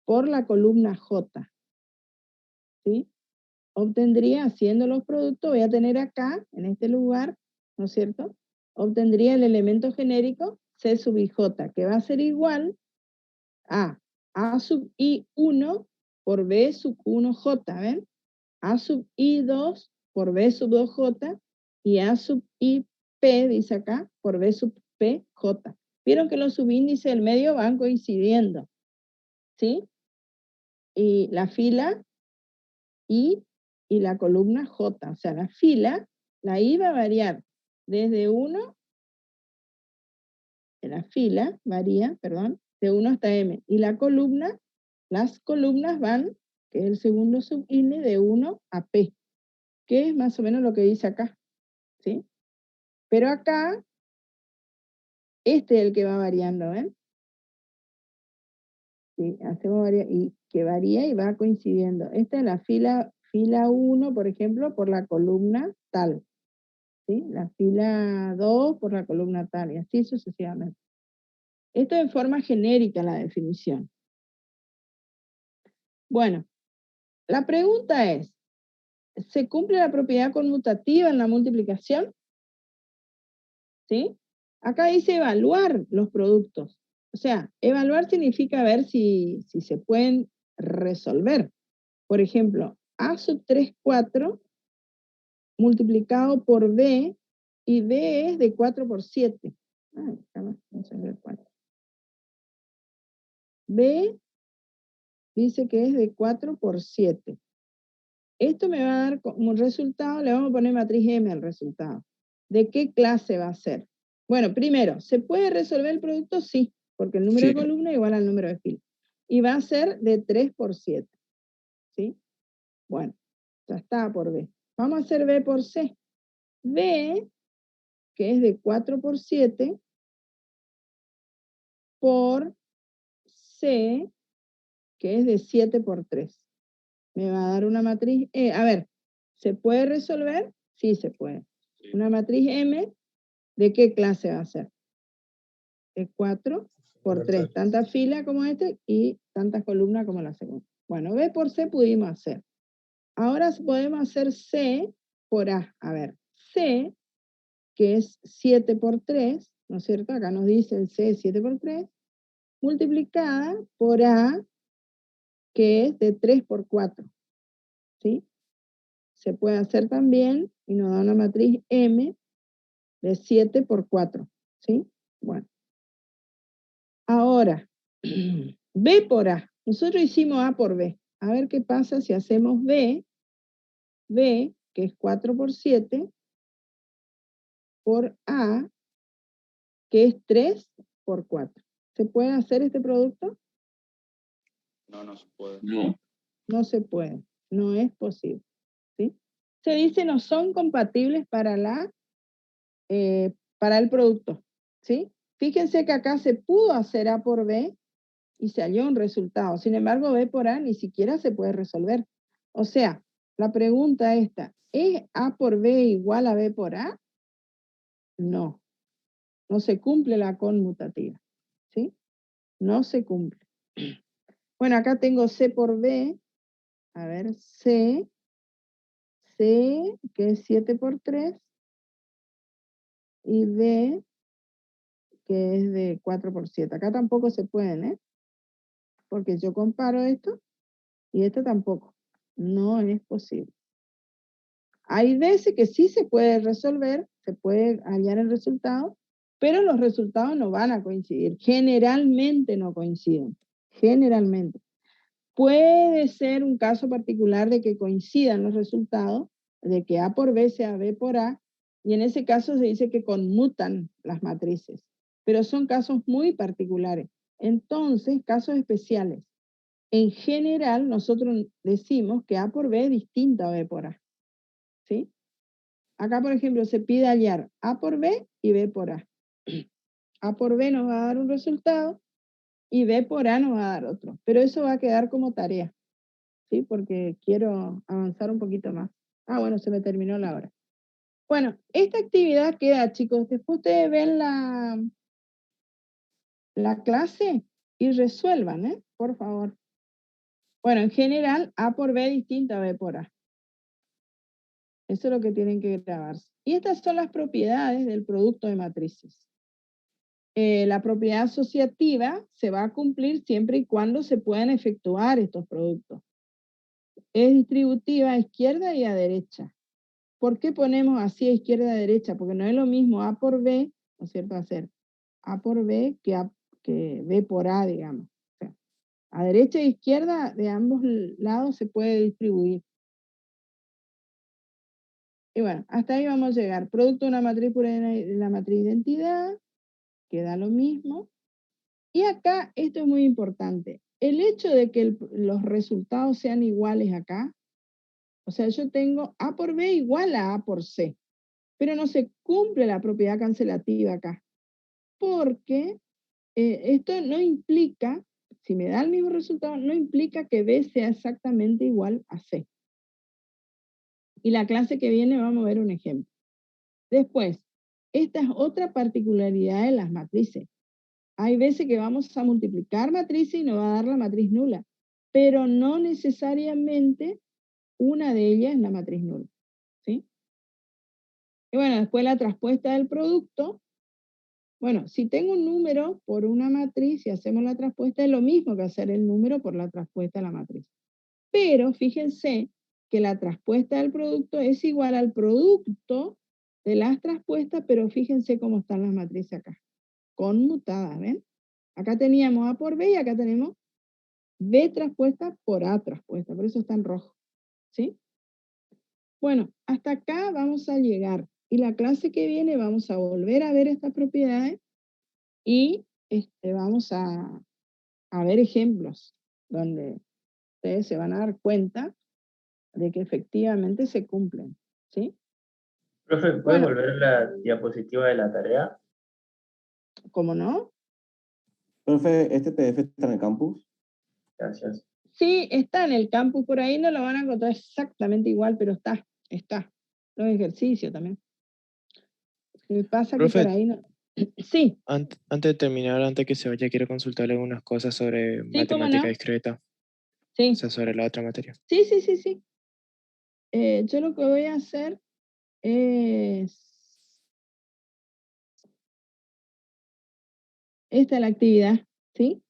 por la columna J? ¿sí? Obtendría, haciendo los productos, voy a tener acá, en este lugar, ¿no es cierto? Obtendría el elemento genérico C sub I J, que va a ser igual a sub I1 por B sub 1J, ¿ven? A sub I2 por B sub 2J y A sub IP, dice acá, por B sub PJ. Vieron que los subíndices del medio van coincidiendo, ¿sí? Y la fila I y la columna J, o sea, la fila, la I va a variar desde 1, la fila varía, perdón, de 1 hasta M, y la columna, las columnas van, que es el segundo subíndice, de 1 a P, que es más o menos lo que dice acá, ¿sí? Pero acá, este es el que va variando, ¿ven? Sí, hacemos variar, y que varía y va coincidiendo. Esta es la fila 1, por ejemplo, por la columna tal, ¿sí? La fila 2 por la columna tal, y así sucesivamente. Esto es en forma genérica la definición. Bueno, la pregunta es, ¿se cumple la propiedad conmutativa en la multiplicación? ¿Sí? Acá dice evaluar los productos. O sea, evaluar significa ver si se pueden resolver. Por ejemplo, A sub 3, 4 multiplicado por B, y B es de 4 por 7. Ay, vamos a ver 4. B dice que es de 4 por 7. Esto me va a dar como resultado, le vamos a poner matriz M al resultado. ¿De qué clase va a ser? Bueno, primero, ¿se puede resolver el producto? Sí, porque el número de columna es igual al número de fila. Y va a ser de 3 por 7. ¿Sí? Bueno, ya está por B. Vamos a hacer B por C. B, que es de 4 por 7, por C, que es de 7 por 3. Me va a dar una matriz E. A ver, ¿se puede resolver? Sí, se puede. Una matriz M, ¿de qué clase va a ser? De 4 por 3. Tantas filas como este y tantas columnas como la segunda. Bueno, B por C pudimos hacer. Ahora podemos hacer C por A. A ver, C, que es 7 por 3, ¿no es cierto? Acá nos dice el C 7 por 3, multiplicada por A, que es de 3 por 4. ¿Sí? Se puede hacer también y nos da una matriz M de 7 por 4. ¿Sí? Bueno. Ahora, B por A. Nosotros hicimos A por B. A ver qué pasa si hacemos B, que es 4 por 7, por A, que es 3 por 4. ¿Se puede hacer este producto? No, no se puede. No. No se puede. No es posible. ¿Sí? Se dice no son compatibles para el producto. ¿Sí? Fíjense que acá se pudo hacer A por B y se halló un resultado. Sin embargo, B por A ni siquiera se puede resolver. O sea, la pregunta esta, ¿es A por B igual a B por A? No. No se cumple la conmutativa. ¿Sí? No se cumple. Bueno, acá tengo C por B. A ver, C, que es 7 por 3, y B, que es de 4 por 7. Acá tampoco se pueden, ¿eh? Porque yo comparo esto y esto tampoco. No es posible. Hay veces que sí se puede resolver, se puede hallar el resultado, pero los resultados no van a coincidir. Generalmente no coinciden. Generalmente. Puede ser un caso particular de que coincidan los resultados, de que A por B sea B por A, y en ese caso se dice que conmutan las matrices, pero son casos muy particulares. Entonces, casos especiales. En general, nosotros decimos que A por B es distinto a B por A. ¿Sí? Acá, por ejemplo, se pide hallar A por B y B por A. A por B nos va a dar un resultado y B por A nos va a dar otro. Pero eso va a quedar como tarea. ¿Sí? Porque quiero avanzar un poquito más. Ah, bueno, se me terminó la hora. Bueno, esta actividad queda, chicos. Después ustedes ven la clase y resuelvan, ¿eh? Por favor. Bueno, en general, A por B es distinto a B por A. Eso es lo que tienen que grabarse. Y estas son las propiedades del producto de matrices. La propiedad asociativa se va a cumplir siempre y cuando se puedan efectuar estos productos. Es distributiva a izquierda y a derecha. ¿Por qué ponemos así a izquierda y a derecha? Porque no es lo mismo A por B, ¿no es cierto? Hacer A por B que B por A, digamos. O sea, a derecha e izquierda de ambos lados se puede distribuir. Y bueno, hasta ahí vamos a llegar. Producto de una matriz pura de la matriz identidad, queda lo mismo. Y acá, esto es muy importante. El hecho de que los resultados sean iguales acá, o sea, yo tengo A por B igual a A por C, pero no se cumple la propiedad cancelativa acá. Porque esto no implica, si me da el mismo resultado, no implica que B sea exactamente igual a C. Y la clase que viene vamos a ver un ejemplo. Después, esta es otra particularidad de las matrices. Hay veces que vamos a multiplicar matrices y nos va a dar la matriz nula, pero no necesariamente una de ellas es la matriz nula. ¿Sí? Y bueno, después la traspuesta del producto. Bueno, si tengo un número por una matriz y hacemos la traspuesta, es lo mismo que hacer el número por la traspuesta de la matriz. Pero fíjense que la traspuesta del producto es igual al producto de las traspuestas, pero fíjense cómo están las matrices acá, conmutadas, ¿ven? Acá teníamos A por B y acá tenemos B traspuesta por A traspuesta, por eso está en rojo, ¿sí? Bueno, hasta acá vamos a llegar. Y la clase que viene vamos a volver a ver estas propiedades y vamos a ver ejemplos donde ustedes se van a dar cuenta de que efectivamente se cumplen, ¿sí? Profe, ¿puede volver la diapositiva de la tarea? ¿Cómo no? Profe, ¿este PDF está en el campus? Gracias. Sí, está en el campus, por ahí no lo van a encontrar exactamente igual, pero está. Los ejercicios también. Me pasa Profe, que por ahí no. Sí. Antes de terminar, antes que se vaya, quiero consultarle algunas cosas sobre Sí, matemática ¿cómo no? discreta. Sí. O sea, sobre la otra materia. Sí. Yo lo que voy a hacer es... Esta es la actividad, ¿sí?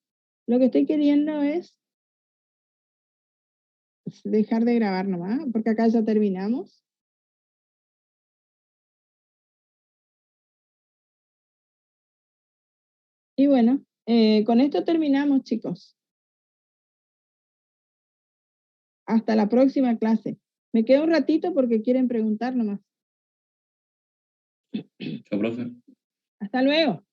Lo que estoy queriendo es dejar de grabar nomás, porque acá ya terminamos. Y bueno, con esto terminamos, chicos. Hasta la próxima clase. Me quedo un ratito porque quieren preguntar nomás. Chao, profe. Hasta luego.